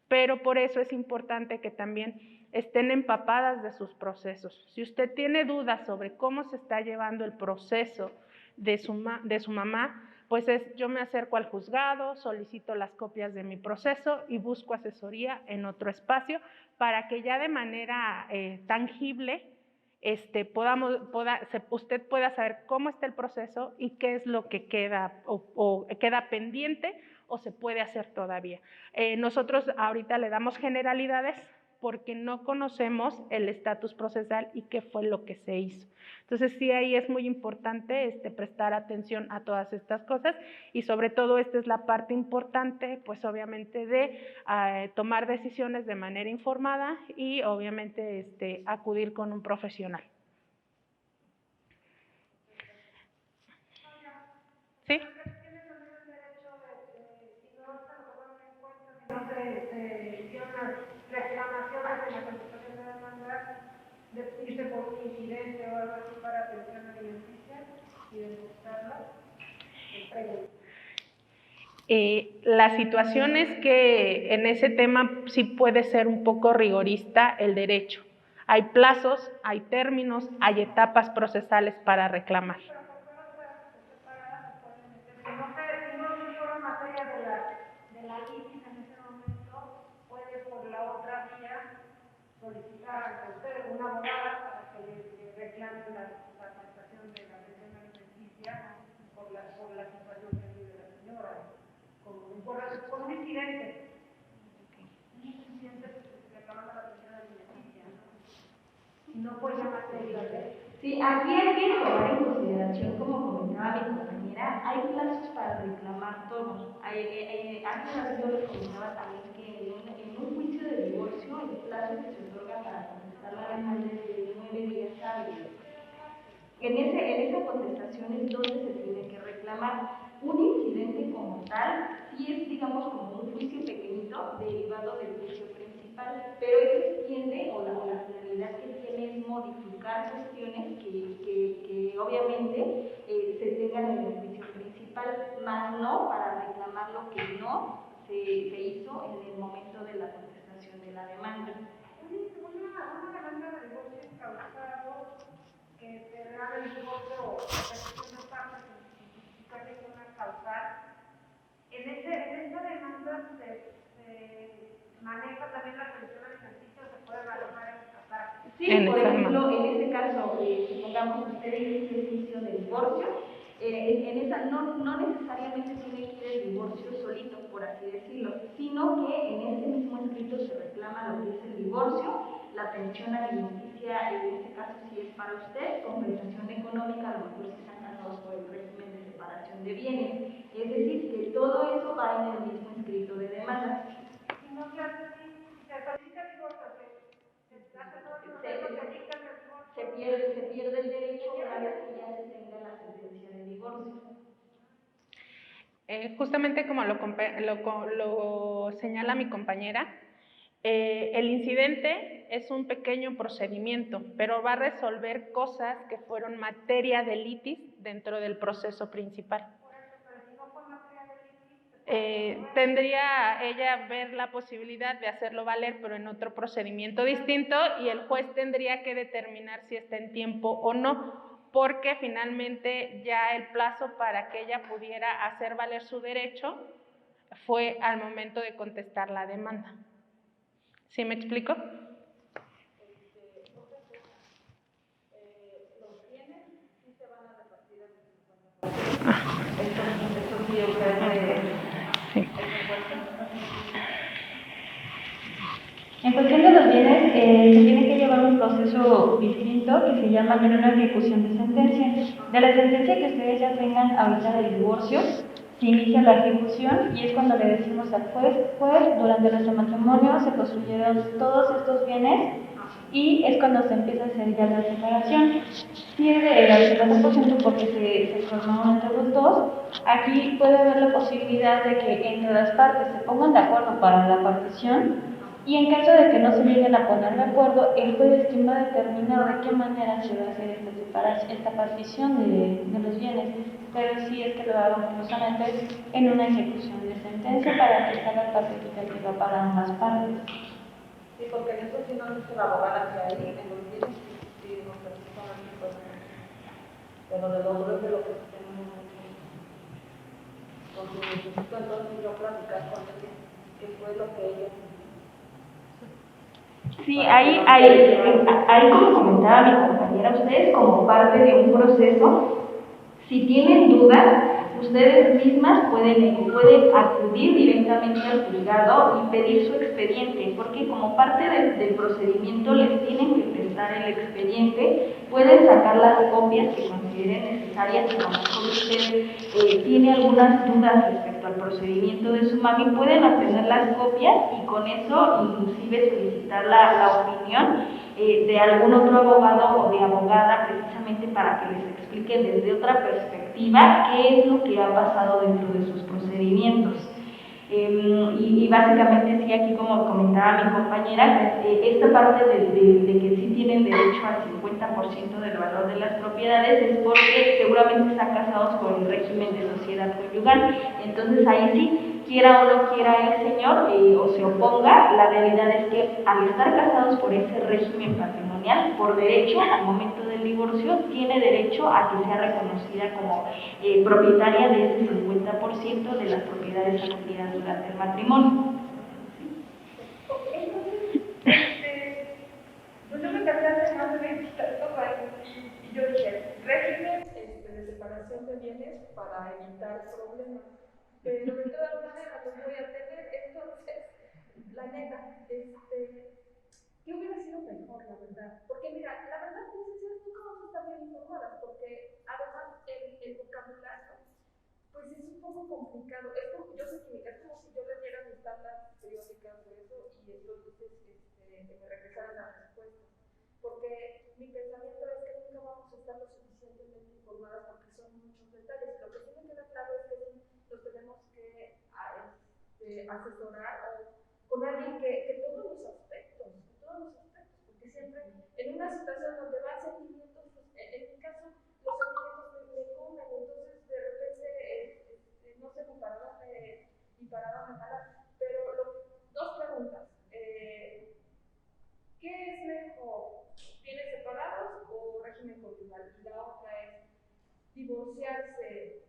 A: Pero por eso es importante que también estén empapadas de sus procesos. Si usted tiene dudas sobre cómo se está llevando el proceso de su mamá, pues yo me acerco al juzgado, solicito las copias de mi proceso y busco asesoría en otro espacio para que ya de manera tangible usted pueda saber cómo está el proceso y qué es lo que queda o queda pendiente o se puede hacer todavía. Nosotros ahorita le damos generalidades porque no conocemos el estatus procesal y qué fue lo que se hizo. Entonces sí, ahí es muy importante prestar atención a todas estas cosas y sobre todo esta es la parte importante, pues obviamente de tomar decisiones de manera informada y obviamente acudir con un profesional. ¿Sí?
E: Reclamaciones en la contestación de demanda, de irse por un incidente o algo así para pensión alimenticia y demostrarla.
A: La situación es que en ese tema sí puede ser un poco rigorista el derecho. Hay plazos, hay términos, hay etapas procesales para reclamar.
E: Solicitar a usted una abogada para que le reclame la prestación de la pensión alimenticia por la situación que vive la señora, por un incidente. Un incidente reclamando la pensión alimenticia, ¿no? Y no puede llamarse legalmente.
C: Sí, aquí hay que tomar en consideración, como comentaba mi compañera, hay plazos para reclamar todos. Hace rato yo les comentaba también que en un juicio de divorcio el plazo que se otorga para contestar la demanda es de 9 días hábiles. En esa contestación es donde se tiene que reclamar. Un incidente como tal, sí es, digamos, como un juicio pequeñito derivado del juicio principal, pero eso tiende, o la finalidad que tiene es modificar cuestiones que obviamente se tengan en el juicio principal, más no para reclamar lo que no se hizo en el momento de la contestación de la demanda.
E: Una demanda de divorcio es causado que se regala el divorcio o petición de parte sin justificar que es una causal. En esta demanda se maneja también la pensión alimenticia, se puede valorar en esta parte.
C: Sí, por ejemplo, en este caso, supongamos que usted hizo ejercicio de divorcio, en esa no necesariamente tiene que ir el divorcio solito, por así decirlo, sino que en ese mismo escrito se reclama lo que es el divorcio, la pensión alimenticia, en este caso sí es para usted, compensación económica, a lo mejor si están casados por el régimen de separación de bienes. Es decir, que todo eso va en el mismo escrito de demanda.
E: Si no se hace así, se solicita el divorcio,
C: se pierde el derecho una vez que ya se tenga la sentencia de divorcio.
A: Justamente como lo señala mi compañera, el incidente es un pequeño procedimiento, pero va a resolver cosas que fueron materia de litis dentro del proceso principal. Tendría ella ver la posibilidad de hacerlo valer, pero en otro procedimiento distinto, y el juez tendría que determinar si está en tiempo o no, porque finalmente ya el plazo para que ella pudiera hacer valer su derecho fue al momento de contestar la demanda. ¿Sí me explico?
F: Los bienes sí se van a repartir en el 50%. Eso sí,
A: Sí.
C: En cuestión de los bienes, se tiene que llevar un proceso distinto que se llama ya una ejecución de sentencia. De la sentencia que ustedes ya tengan ahorita del divorcio, se inicia la ejecución y es cuando le decimos al juez, durante nuestro matrimonio se construyeron todos estos bienes y es cuando se empieza a hacer ya la separación. Si es del 50% porque se formaron entre los dos, aquí puede haber la posibilidad de que entre las partes se pongan de acuerdo para la partición. Y en caso de que no se lleguen a poner de acuerdo, el juez es quien va a determinar de qué manera se va a hacer esta partición de los bienes. Pero sí es que lo hago justamente en una ejecución de sentencia para que sea la parte equitativa para ambas partes.
F: Sí, porque en eso sí no dice la abogada que hay en los bienes, sí, no sé, pero de lo grueso de lo que tenemos con su necesito entonces yo platicar con ella, que fue lo que ella.
C: Sí, ahí como comentaba mi compañera, ustedes como parte de un proceso, si tienen dudas, ustedes mismas pueden acudir directamente al juzgado y pedir su expediente, porque como parte del procedimiento les tienen que prestar el expediente, pueden sacar las copias que consideren necesarias, a lo mejor usted tiene algunas dudas respecto al procedimiento de su mami, pueden obtener las copias y con eso inclusive solicitar la opinión de algún otro abogado o de abogada precisamente para que les explique desde otra perspectiva qué es lo que ha pasado dentro de sus procedimientos. Y básicamente sí, aquí como comentaba mi compañera, esta parte de que sí tienen derecho al 50% del valor de las propiedades es porque seguramente están casados por el régimen de sociedad conyugal. Entonces ahí sí, quiera o no quiera el señor o se oponga, la realidad es que al estar casados por ese régimen patrimonial, por derecho, al momento del divorcio, tiene derecho a que sea reconocida como propietaria de ese 50% de las propiedades adquiridas durante el matrimonio.
D: Pues yo me casé hace más de 20 años y yo dije, régimen de separación de bienes para evitar problemas. Pero de todas maneras los voy a tener, entonces, la neta, ¿qué hubiera sido mejor, la verdad? Porque mira, la verdad, licenciadas, nunca vamos a estar bien informadas, porque además el vocabulario, pues es un poco complicado. Es como, yo sé que es como si yo les diera mis tablas periódicas de eso, y entonces, que me regresaran las respuestas, porque mi pensamiento es que nunca vamos a estar lo suficientemente informadas porque son muchos detalles. Lo que sí me queda claro es que nos tenemos que asesorar con alguien que todos los aspectos, porque siempre en una situación donde van sentimientos, pues, en mi caso, los sentimientos me comen, entonces de repente no sé ni para dónde jalar. Pero dos preguntas. ¿Qué es mejor? ¿Bienes separados o régimen conyugal? Y la otra es divorciarse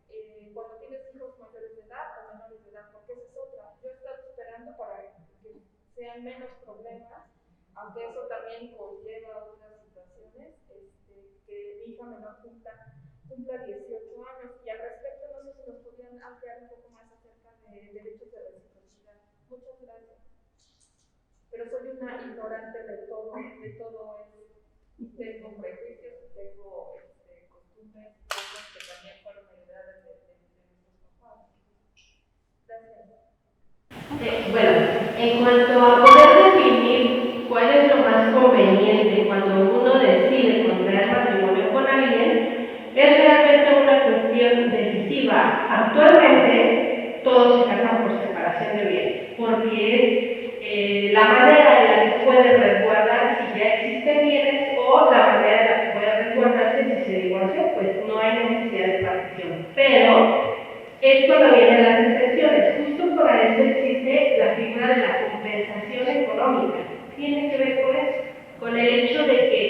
D: cuando tienes hijos mayores de edad o menores de edad, porque esa es otra. Yo he estado esperando para que sean menos problemas, aunque eso también conlleva otras situaciones, que mi hija menor cumpla 18 años. Y al respecto, no sé si nos podrían ampliar un poco más acerca de derechos de reciprocidad. Muchas gracias. Pero soy una ignorante de todo eso. Tengo prejuicios, tengo costumbres, cosas que también fueron heredadas de nuestros papás. Gracias.
E: Bueno, en cuanto a poder definir cuál es lo más conveniente cuando uno decide contraer matrimonio con alguien, es realmente una cuestión decisiva. Actualmente todos se casan por separación de bienes, porque es la manera en la que puede resguardar si ya existen bienes o la manera en la que puede resguardarse si se divorcia, pues no hay necesidad de partición. Pero esto no viene de las excepciones. Justo para eso existe la figura de la compensación económica. Tiene que ver con eso, con el hecho de que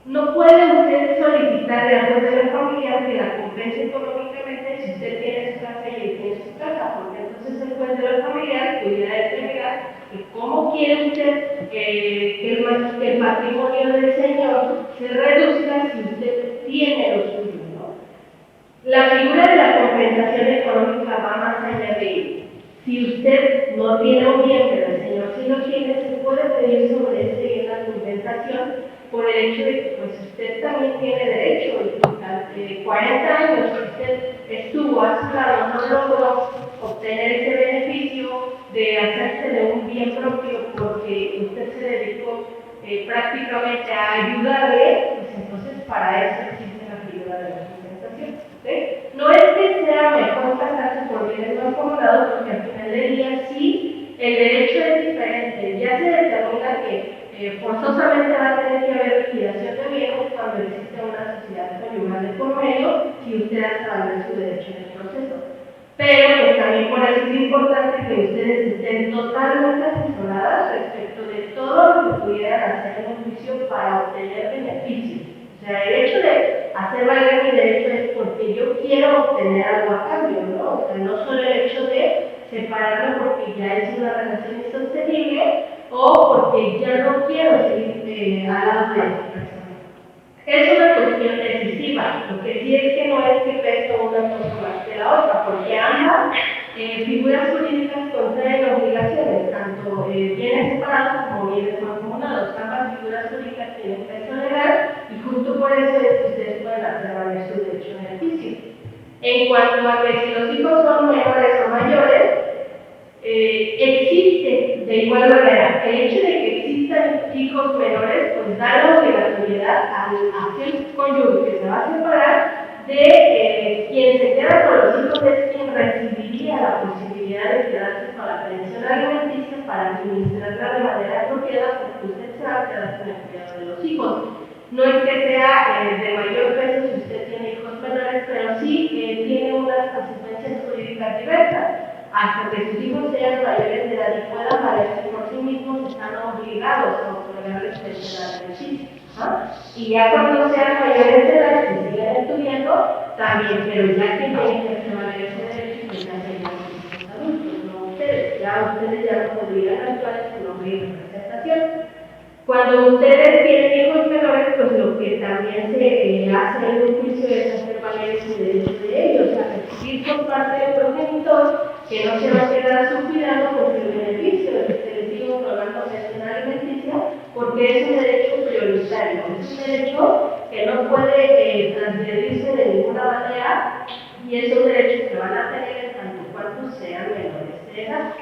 E: no puede usted solicitar de acuerdo a la familia que la compense económicamente si usted tiene su casa y él tiene su casa, porque entonces el juez de la familia pudiera determinar que cómo quiere usted que el patrimonio del señor se reduzca si usted tiene lo suyo. La figura de la compensación económica va más allá de ello. Si usted no tiene un bien, pero el señor sí lo tiene, se puede pedir sobre ese bien la compensación por el hecho de que pues, usted también tiene derecho. Durante 40 años que usted estuvo a su lado, no logró obtener ese beneficio de hacerse de un bien propio porque usted se dedicó prácticamente a ayudarle, pues entonces para eso existe la figura de la compensación. ¿Sí? No es que sea mejor casarse por bienes no acumulados, porque al final del día sí, el derecho es diferente. Ya se determina que forzosamente va a tener que haber liquidación de bienes cuando existe una sociedad conyugal de por medio, si usted establece su derecho en el proceso. Pero pues, también por eso es importante que ustedes estén totalmente asesoradas respecto de todo lo que pudieran hacer en un juicio para obtener beneficios. O sea, el hecho de hacer valer mi derecho es porque yo quiero obtener algo a cambio, ¿no? O sea, no solo el hecho de separarme porque ya es una relación insostenible o porque ya no quiero seguir al lado de esa persona. Es una cuestión decisiva. Lo que sí es que no es que peso una cosa más que la otra, porque ambas figuras jurídicas contraen obligaciones, tanto bienes separados como bienes mancomunados. Ambas figuras jurídicas tienen peso legal y justo por eso es que ustedes pueden hacer valer su derecho a beneficio. En cuanto a que si los hijos son menores o mayores, existe de igual manera el hecho de que existan hijos menores, pues da la obligatoriedad a aquel cónyuge que se va a separar de quien se queda con los hijos es quien recibiría la posibilidad de quedarse con la pensión alimenticia para administrarla de manera apropiada, porque usted se va a quedar con el cuidado de los hijos. No es que sea de mayor peso si usted tiene hijos menores, pero sí tiene unas consecuencias jurídicas diversas. Hasta que sus hijos sean mayores de edad y puedan valerse por sí mismos, están obligados a otorgarles pensión alimenticia. Y ya cuando sean mayores de edad, si siguen estudiando, también, pero ya que tienen que hacer valer ese derecho, pues ya serían los adultos, no ustedes. Ya ustedes ya no podrían actuar en su nombre y representación. Cuando ustedes tienen hijos menores, pues lo que también se hace en un juicio es hacer valer ese derecho de ellos, a recibir por parte del progenitor que no se va a quedar a su cuidado por el beneficio de que se les siga otorgando pensión alimenticia, porque es un derecho prioritario, es un derecho que no puede transgredirse de ninguna manera y es un derecho que van a tener en tanto cuanto sean menores de edad.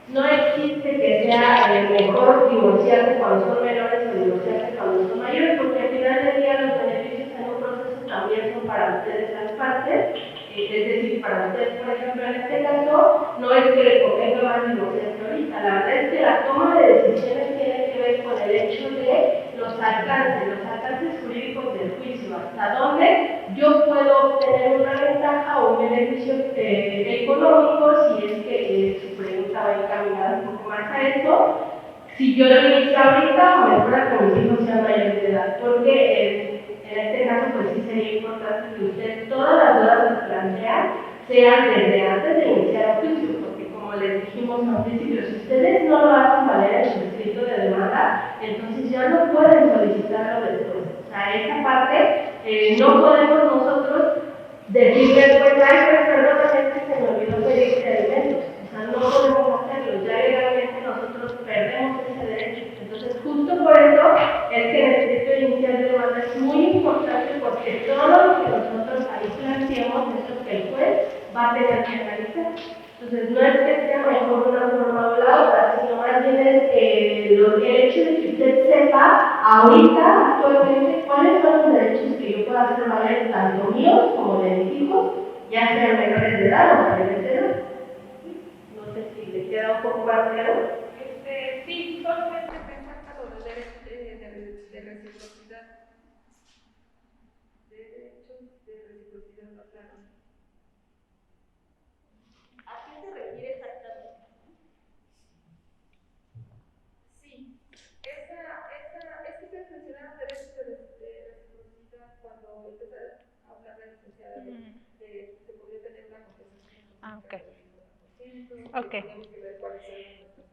E: No existe que sea mejor divorciarse cuando son menores o divorciarse cuando son mayores, porque al final del día los beneficios en un proceso también son para ustedes las partes, es decir, para ustedes, por ejemplo, en este caso, no es que le convenga más divorciarse ahorita, la verdad es que la toma de decisiones tiene que ver con el hecho de los alcances jurídicos del juicio, hasta dónde yo puedo obtener una ventaja o un beneficio económico, si es que su pregunta va encaminada un poco más a esto, si yo lo inicio ahorita o mejor que mis hijos sean mayores de edad, porque en este caso pues sí sería importante que usted todas las dudas que plantean sean desde antes de iniciar el juicio, porque como les dijimos al principio, si ustedes no lo hacen valer en su escrito de demanda, entonces ya no pueden solicitarlo después. O sea, esa parte no podemos nosotros decirles, pues, ay, pues, perdón, es que se me olvidó pedirte alimentos. O sea, no podemos hacerlo, ya legalmente nosotros perdemos ese derecho. Entonces, justo por eso es que el escrito inicial de demanda es muy importante, porque todo lo que nosotros ahí planteamos es lo que el juez va a tener que analizar. Entonces, no es que sea mejor una forma o la otra, sino más bien es el hecho de que usted sepa ahorita, actualmente, cuáles son los derechos que yo puedo hacer valer, tanto míos como de mis hijos, ya sean menores de edad o mayores de edad. No sé si le queda un poco más claro.
D: Sí, solamente pensar para los derechos de reciprocidad. Derechos de reciprocidad, no, claro.
C: ¿A qué se refiere exactamente?
D: Sí, es que ustedes mencionaron derechos de reciprocidad cuando empezaron a hablar la licenciada de se podría tener una conversación.
A: Ah, ok.
D: Sí,
A: Ok.
D: tenemos que ver cuáles son.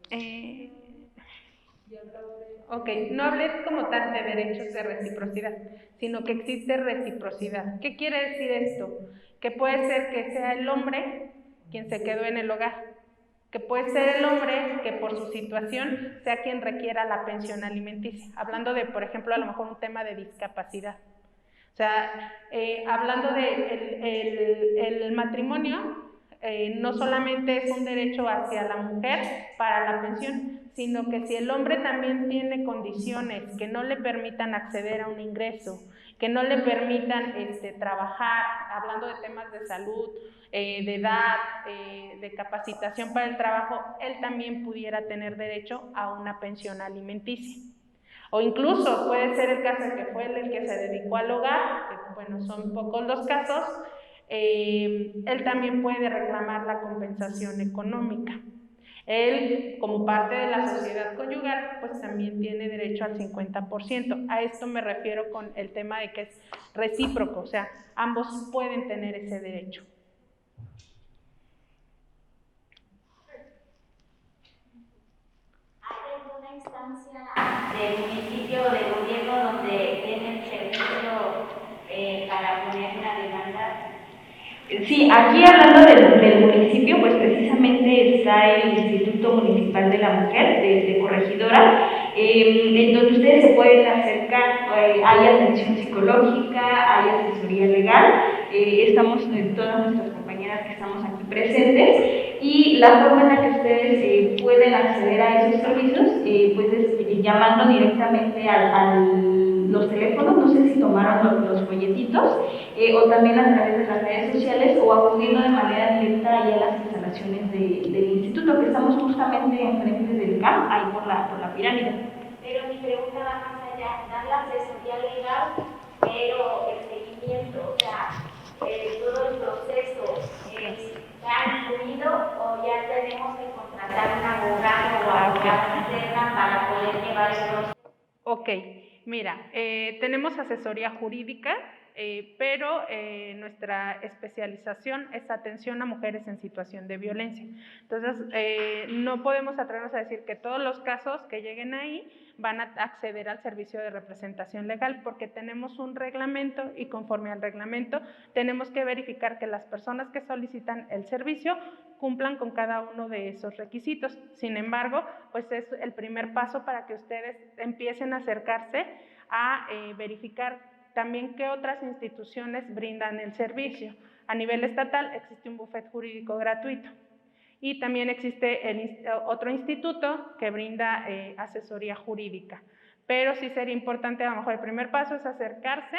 A: Ok, no hables como tal de derechos de reciprocidad, sino que existe reciprocidad. ¿Qué quiere decir esto? Que puede ser que sea el hombre quien se quedó en el hogar, que puede ser el hombre que por su situación sea quien requiera la pensión alimenticia. Hablando de, por ejemplo, a lo mejor un tema de discapacidad. O sea, hablando de el matrimonio, no solamente es un derecho hacia la mujer para la pensión, sino que si el hombre también tiene condiciones que no le permitan acceder a un ingreso, que no le permitan trabajar, hablando de temas de salud, de edad, de capacitación para el trabajo, él también pudiera tener derecho a una pensión alimenticia. O incluso puede ser el caso de que fue él el que se dedicó al hogar, que bueno, son pocos los casos, él también puede reclamar la compensación económica. Él, como parte de la sociedad conyugal, pues también tiene derecho al 50%. A esto me refiero con el tema de que es recíproco, o sea, ambos pueden tener ese derecho.
C: ¿Hay alguna instancia del municipio o del gobierno donde tienen servicio para poner una demanda? Sí, aquí hablando del municipio, pues precisamente está el Instituto Municipal de la Mujer, de Corregidora, en donde ustedes se pueden acercar. Hay atención psicológica, hay asesoría legal, estamos todas nuestras compañeras que estamos aquí presentes, y la forma en la que ustedes pueden acceder a esos servicios, pues es llamando directamente a los teléfonos, no sé si tomaron los folletitos, o también a través de las redes sociales, o acudiendo de manera directa ahí a las instalaciones del instituto, que estamos justamente enfrente del CAM, ahí por la pirámide.
G: Pero mi pregunta va más allá, dan la asesoría legal, pero el seguimiento, o sea, todo el proceso, ¿está incluido o ya tenemos que contratar un abogado o abogada externa para poder llevar el proceso?
A: Ok, mira, tenemos asesoría jurídica, pero nuestra especialización es atención a mujeres en situación de violencia. Entonces, no podemos atrevernos a decir que todos los casos que lleguen ahí van a acceder al servicio de representación legal, porque tenemos un reglamento y conforme al reglamento tenemos que verificar que las personas que solicitan el servicio cumplan con cada uno de esos requisitos. Sin embargo, pues es el primer paso para que ustedes empiecen a acercarse a verificar también qué otras instituciones brindan el servicio. A nivel estatal existe un bufete jurídico gratuito y también existe otro instituto que brinda asesoría jurídica. Pero sí sería importante, a lo mejor el primer paso es acercarse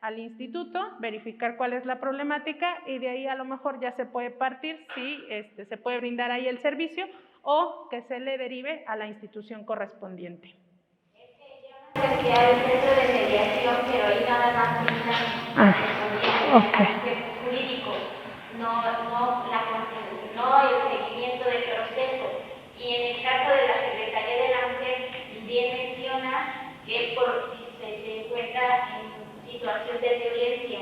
A: al instituto, verificar cuál es la problemática y de ahí a lo mejor ya se puede partir si se puede brindar ahí el servicio o que se le derive a la institución correspondiente.
G: Pues ya el centro de mediación, pero ahí nada más brindan asesoría jurídico, no el seguimiento del proceso. Y en el caso de la Secretaría de la Mujer, bien menciona que por si se encuentra en situación de violencia.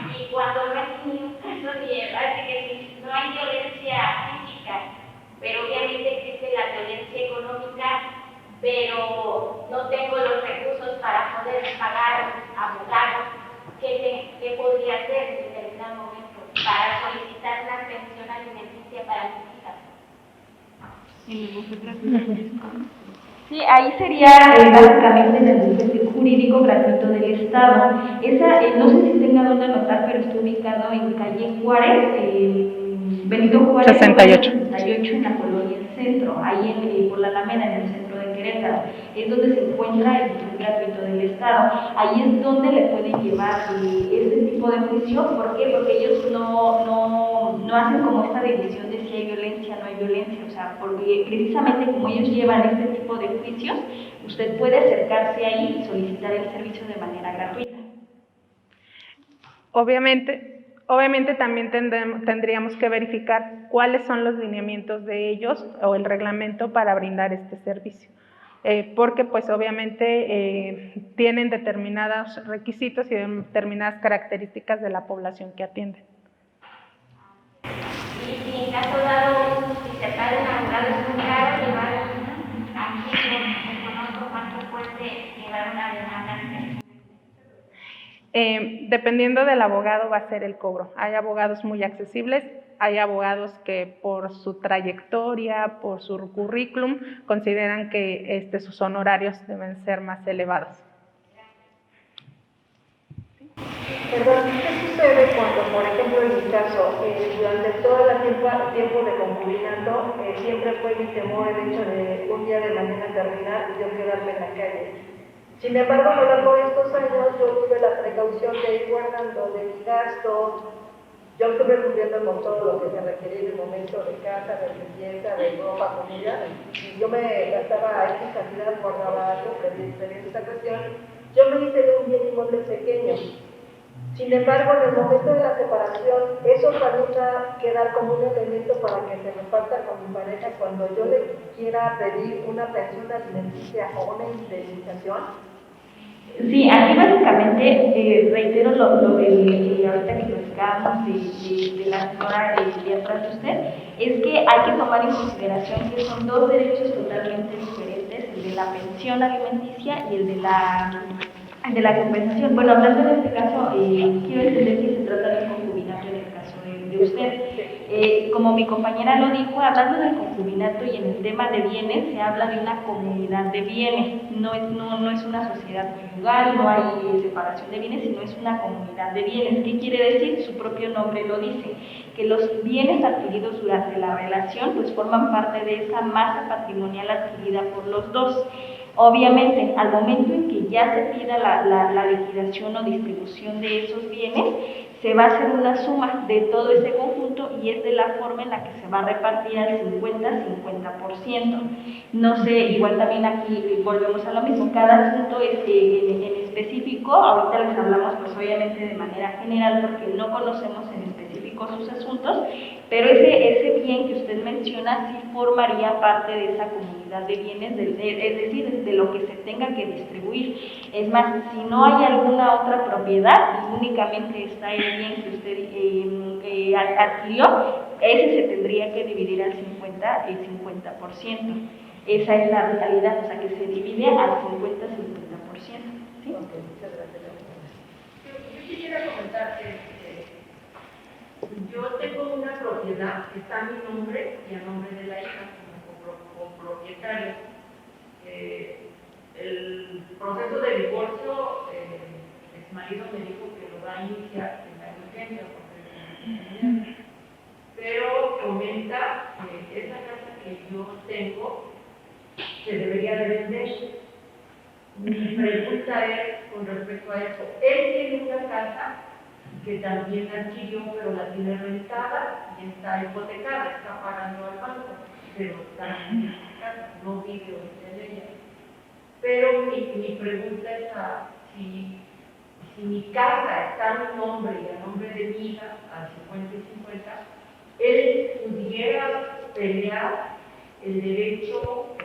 G: Y cuando no es un caso de que no hay violencia física, pero obviamente existe la violencia económica, pero no tengo los recursos para poder pagar abogados, ¿qué podría hacer en determinado momento para solicitar una pensión alimenticia para mis hijas?
C: Sí, ahí sería básicamente en el bufete jurídico gratuito del Estado. Esa, no sé si tenga dónde anotar, pero está ubicado en calle Juárez, Benito Juárez 68 en la colonia El Centro, ahí por la Alameda, en el centro de Querétaro. Es donde se encuentra el bufete gratuito del Estado. Ahí es donde le pueden llevar este tipo de juicio. ¿Por qué? Porque ellos no hacen como esta división de si hay violencia o no hay violencia. O sea, porque precisamente como ellos llevan este tipo de juicios, usted puede acercarse ahí y solicitar el servicio de manera gratuita.
A: Obviamente también tendríamos que verificar cuáles son los lineamientos de ellos o el reglamento para brindar este servicio. Porque pues obviamente tienen determinados requisitos y determinadas características de la población que atienden.
G: Y si en caso dado, si se paga un abogado es muy caro, llevar aquí no conozco cuánto puede llevar una demanda.
A: Dependiendo del abogado va a ser el cobro. Hay abogados muy accesibles, hay abogados que por su trayectoria, por su currículum, consideran que sus honorarios deben ser más elevados.
B: Perdón, ¿qué sucede cuando, por ejemplo, en mi caso, durante todo el tiempo de concubinato, siempre fue mi temor el hecho de un día de mañana terminar y yo quedarme en la calle? Sin embargo, a lo largo de estos años yo tuve la precaución de ir guardando de mi gasto. Yo estuve cumpliendo con todo lo que me requería en el momento de casa, de limpieza, de ropa, comida, y yo me gastaba X cantidad, guardaba algo, previendo esta cuestión. Yo me hice de un bien inmueble pequeño. Sin embargo, en el momento de la separación, eso también va a quedar como un elemento para que se reparta con mi pareja cuando yo le quiera pedir una pensión alimenticia o una indemnización.
C: Sí, aquí básicamente reitero lo de ahorita que platicábamos de la señora de atrás de usted, es que hay que tomar en consideración que son dos derechos totalmente diferentes, el de la pensión alimenticia y el de la compensación. Bueno, hablando en este caso, quiero entender que se trata de un concubinato en el caso de usted. Como mi compañera lo dijo, hablando del concubinato y en el tema de bienes, se habla de una comunidad de bienes, no es una sociedad conyugal, no hay separación de bienes, sino es una comunidad de bienes. ¿Qué quiere decir? Su propio nombre lo dice, que los bienes adquiridos durante la relación pues forman parte de esa masa patrimonial adquirida por los dos. Obviamente, al momento en que ya se pida la liquidación o distribución de esos bienes, se va a hacer una suma de todo ese conjunto y es de la forma en la que se va a repartir al 50-50%. No sé, igual también aquí volvemos a lo mismo, cada asunto es en específico, ahorita les hablamos pues obviamente de manera general porque no conocemos en específico sus asuntos, pero ese bien que usted menciona sí formaría parte de esa comunidad de bienes, es decir, de lo que se tenga que distribuir. Es más, si no hay alguna otra propiedad y únicamente está el bien que usted adquirió, ese se tendría que dividir al 50%. Esa es la realidad, o sea que se divide al 50-50%. ¿Sí?
B: Okay, muchas gracias.
E: Yo quisiera comentar que yo tengo una propiedad que está a mi nombre y a nombre de la hija como propietario. El proceso de divorcio, el marido me dijo que lo va a iniciar en la urgencia, pero
H: comenta esa casa que yo tengo se debería de vender. Mi pregunta es con respecto a eso. Él tiene una casa que también adquirió, pero la tiene rentada y está hipotecada, está pagando al banco, pero está en su casa, no vive en ella. Pero mi pregunta es si mi casa está a mi nombre y a nombre de mi hija, al 50 y 50, él pudiera pelear el derecho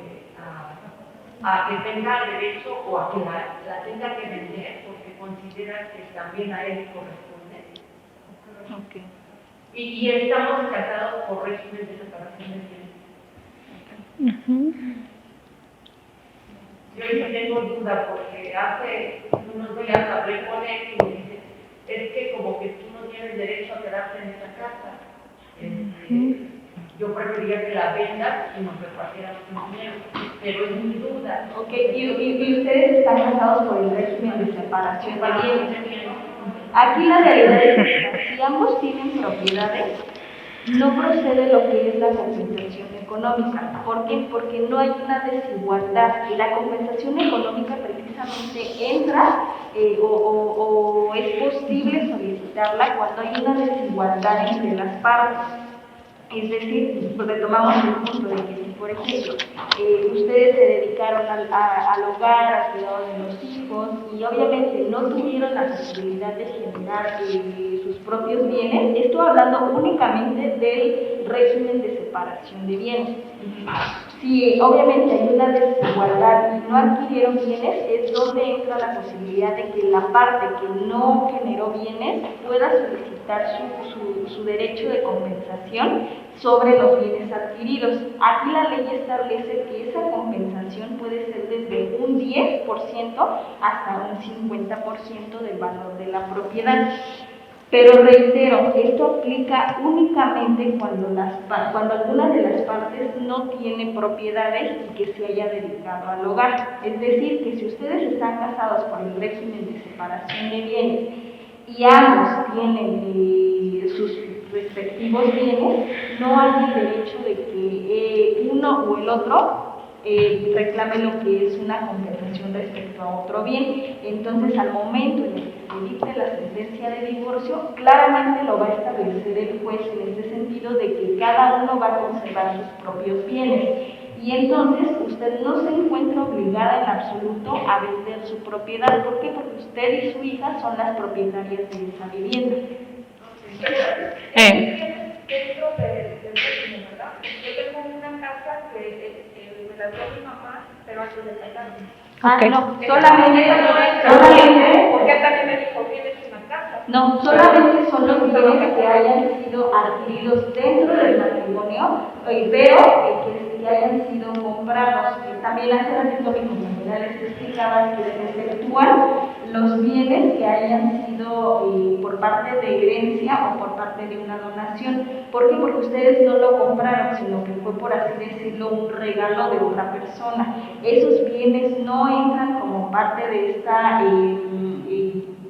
H: a que tenga derecho o a que la tenga que vender porque considera que también a él le corresponde.
C: Okay.
H: Y estamos casados por régimen de separación de bienes. Yo sí tengo duda porque hace unos días hablé con él y me dice, es que como que tú no tienes derecho a quedarte en esa casa. Yo preferiría que la vendas y nos repartiéramos un dinero, pero es mi duda.
C: Ok, y ustedes están casados por el régimen de separación de bienes. Aquí la realidad es que si ambos tienen propiedades, no procede lo que es la compensación económica. ¿Por qué? Porque no hay una desigualdad. La compensación económica precisamente entra o es posible solicitarla cuando hay una desigualdad entre las partes. Es decir, retomamos el punto de que si, por ejemplo, ustedes se dedicaron al hogar, al cuidado de los hijos y obviamente no tuvieron la posibilidad de generar sus propios bienes, estoy hablando únicamente del régimen de separación de bienes. Si obviamente hay una desigualdad y no adquirieron bienes, es donde entra la posibilidad de que la parte que no generó bienes pueda solicitar su derecho de compensación sobre los bienes adquiridos. Aquí la ley establece que esa compensación puede ser desde un 10% hasta un 50% del valor de la propiedad. Pero reitero, esto aplica únicamente cuando alguna de las partes no tiene propiedades y que se haya dedicado al hogar. Es decir, que si ustedes están casados por el régimen de separación de bienes y ambos tienen sus respectivos bienes, no hay el derecho de que uno o el otro reclame lo que es una compensación respecto a otro bien. Entonces, al momento en el que se dicte la sentencia de divorcio, claramente lo va a establecer el juez en ese sentido de que cada uno va a conservar sus propios bienes. Y entonces usted no se encuentra obligada en absoluto a vender su propiedad. ¿Por qué? Porque usted y su hija son las propietarias de esa vivienda.
D: Dentro del régimen, ¿verdad? Yo tengo una casa que me la dio mi mamá, pero antes de casarme.
C: Okay. No, solamente,
D: porque también me dijo, tienes una casa.
C: No, solamente son los bienes que hayan sido adquiridos dentro del matrimonio, pero que hayan sido comprados. También hace ratito mi compañera les explicaba que se efectúan los bienes que hayan sido por parte de herencia o por parte de una donación. ¿Por qué? Porque ustedes no lo compraron, sino que fue, por así decirlo, un regalo de otra persona. Esos bienes no entran como parte de esta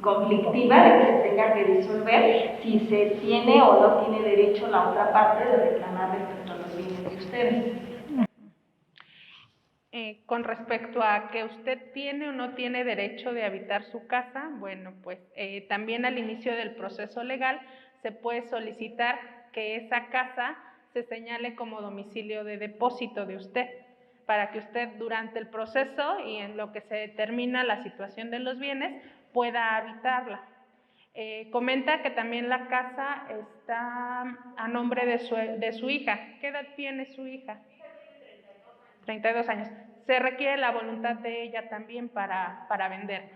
C: conflictiva de que se tenga que resolver si se tiene o no tiene derecho la otra parte de reclamar respecto a los bienes de ustedes.
A: Con respecto a que usted tiene o no tiene derecho de habitar su casa, bueno, pues también al inicio del proceso legal se puede solicitar que esa casa se señale como domicilio de depósito de usted, para que usted durante el proceso y en lo que se determina la situación de los bienes pueda habitarla. Comenta que también la casa está a nombre de su hija. ¿Qué edad tiene su hija? 32 años. Se requiere la voluntad de ella también para venderla.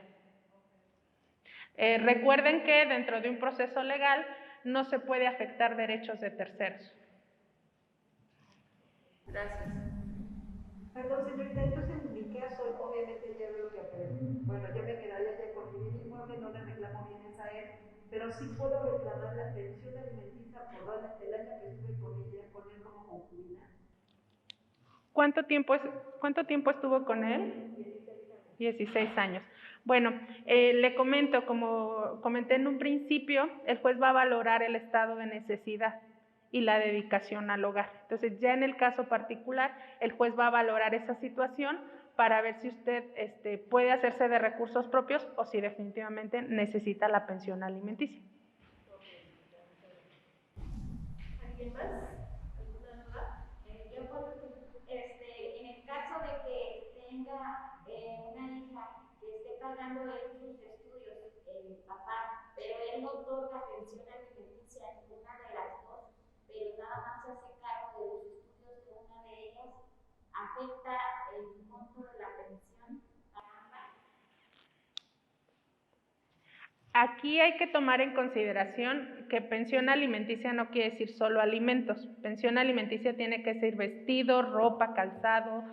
A: Recuerden que dentro de un proceso legal no se puede afectar derechos de terceros.
D: Gracias.
B: Perdón, señorita, entonces en mi caso, obviamente ya veo que, bueno, yo me quedaría ya con mi bien inmueble, no le reclamo bienes a él, pero sí puedo reclamar la pensión alimenticia por el año que estuve con ella, con él como concubina.
A: ¿Cuánto tiempo estuvo con él? 16 años. Bueno, le comento, como comenté en un principio, el juez va a valorar el estado de necesidad y la dedicación al hogar. Entonces, ya en el caso particular, el juez va a valorar esa situación para ver si usted puede hacerse de recursos propios o si definitivamente necesita la pensión alimenticia.
G: ¿Alguien más? ¿Alguna duda? En el caso de que tenga una hija que esté pagando él sus estudios, el papá, pero él no otorga pensión alimenticia a ninguna de las dos, pero nada más se hace cargo de los estudios de una de ellas, ¿afecta el monto de la pensión a ambas?
A: Aquí hay que tomar en consideración que pensión alimenticia no quiere decir solo alimentos. Pensión alimenticia tiene que ser vestido, ropa, calzado,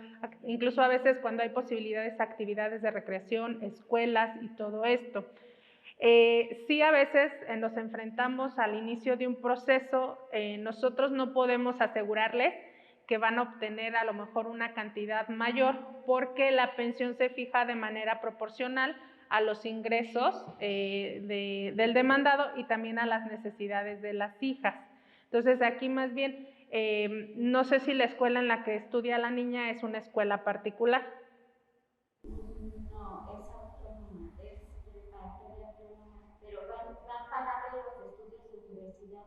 A: incluso a veces cuando hay posibilidades, actividades de recreación, escuelas y todo esto. Sí, a veces nos enfrentamos al inicio de un proceso, nosotros no podemos asegurarles que van a obtener a lo mejor una cantidad mayor porque la pensión se fija de manera proporcional a los ingresos del demandado y también a las necesidades de las hijas. Entonces aquí más bien, no sé si la escuela en la que estudia la niña es una escuela particular.
G: No, es autónoma, es preparatoria autónoma, pero van a pagarle los estudios de universidad,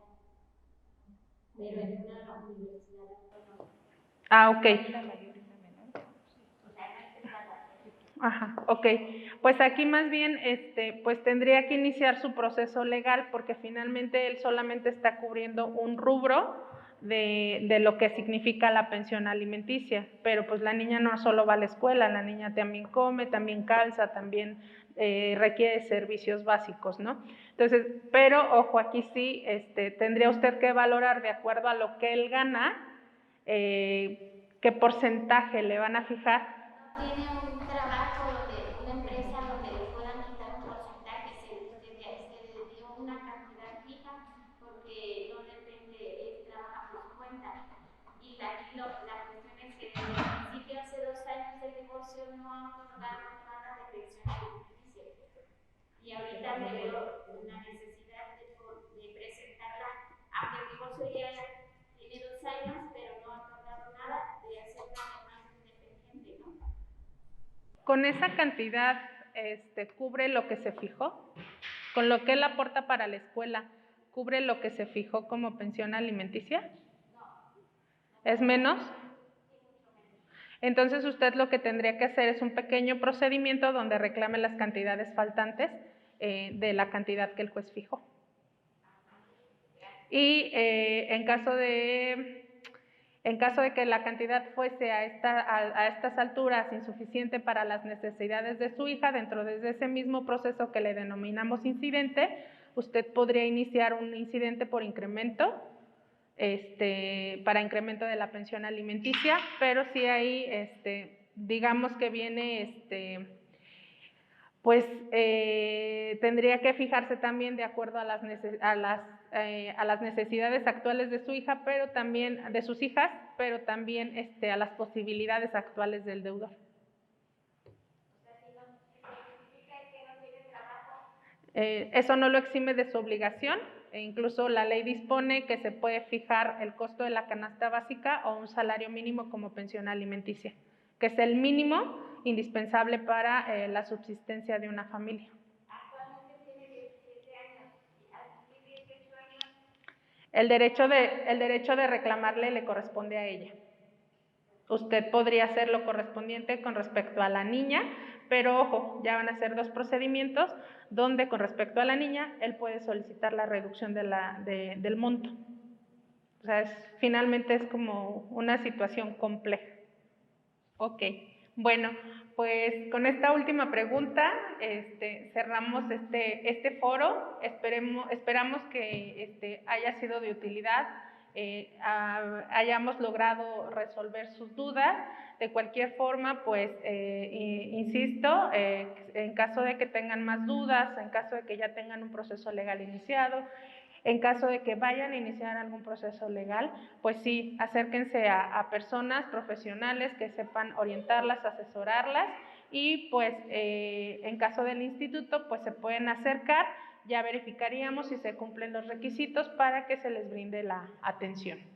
G: pero en una universidad autónoma.
A: Ah, ok. Ajá, ok. Pues aquí más bien, pues tendría que iniciar su proceso legal porque finalmente él solamente está cubriendo un rubro de lo que significa la pensión alimenticia, pero pues la niña no solo va a la escuela, la niña también come, también calza, también requiere servicios básicos, ¿no? Entonces, pero ojo, aquí sí, tendría usted que valorar de acuerdo a lo que él gana, qué porcentaje le van a fijar.
G: Tiene un trabajo una empresa donde le puedan quitar un porcentaje, se dio una cantidad fija porque no depende, él trabaja por su cuenta. Y aquí la cuestión es que desde el principio, hace 2 años del divorcio, no ha otorgado nada de pensión alimenticia. Y ahorita me veo la necesidad de presentarla, aunque el divorcio ya tiene 2 años, pero no ha otorgado nada, de hacerla más independiente, ¿no?
A: Con esa cantidad cubre lo que se fijó, con lo que él aporta para la escuela, ¿cubre lo que se fijó como pensión alimenticia? ¿Es menos? Entonces usted lo que tendría que hacer es un pequeño procedimiento donde reclame las cantidades faltantes de la cantidad que el juez fijó. Y en caso de que la cantidad fuese a estas alturas insuficiente para las necesidades de su hija, dentro de ese mismo proceso que le denominamos incidente, usted podría iniciar un incidente por incremento, para incremento de la pensión alimenticia, pero sí ahí, digamos que viene, pues tendría que fijarse también de acuerdo a las necesidades actuales de su hija, pero también de sus hijas, pero también a las posibilidades actuales del deudor. Eso no lo exime de su obligación, e incluso la ley dispone que se puede fijar el costo de la canasta básica o un salario mínimo como pensión alimenticia, que es el mínimo indispensable para la subsistencia de una familia.
G: Actualmente tiene 17 años, al cumplir 18 años.
A: El derecho de reclamarle le corresponde a ella. Usted podría hacer lo correspondiente con respecto a la niña, pero ojo, ya van a ser 2 procedimientos donde con respecto a la niña él puede solicitar la reducción del monto. O sea, finalmente es como una situación compleja. Ok, bueno, pues con esta última pregunta cerramos este foro. Esperamos que haya sido de utilidad, hayamos logrado resolver sus dudas. De cualquier forma, pues insisto, en caso de que tengan más dudas, en caso de que ya tengan un proceso legal iniciado, en caso de que vayan a iniciar algún proceso legal, pues sí, acérquense a personas profesionales que sepan orientarlas, asesorarlas y pues en caso del instituto, pues se pueden acercar ya verificaríamos si se cumplen los requisitos para que se les brinde la atención.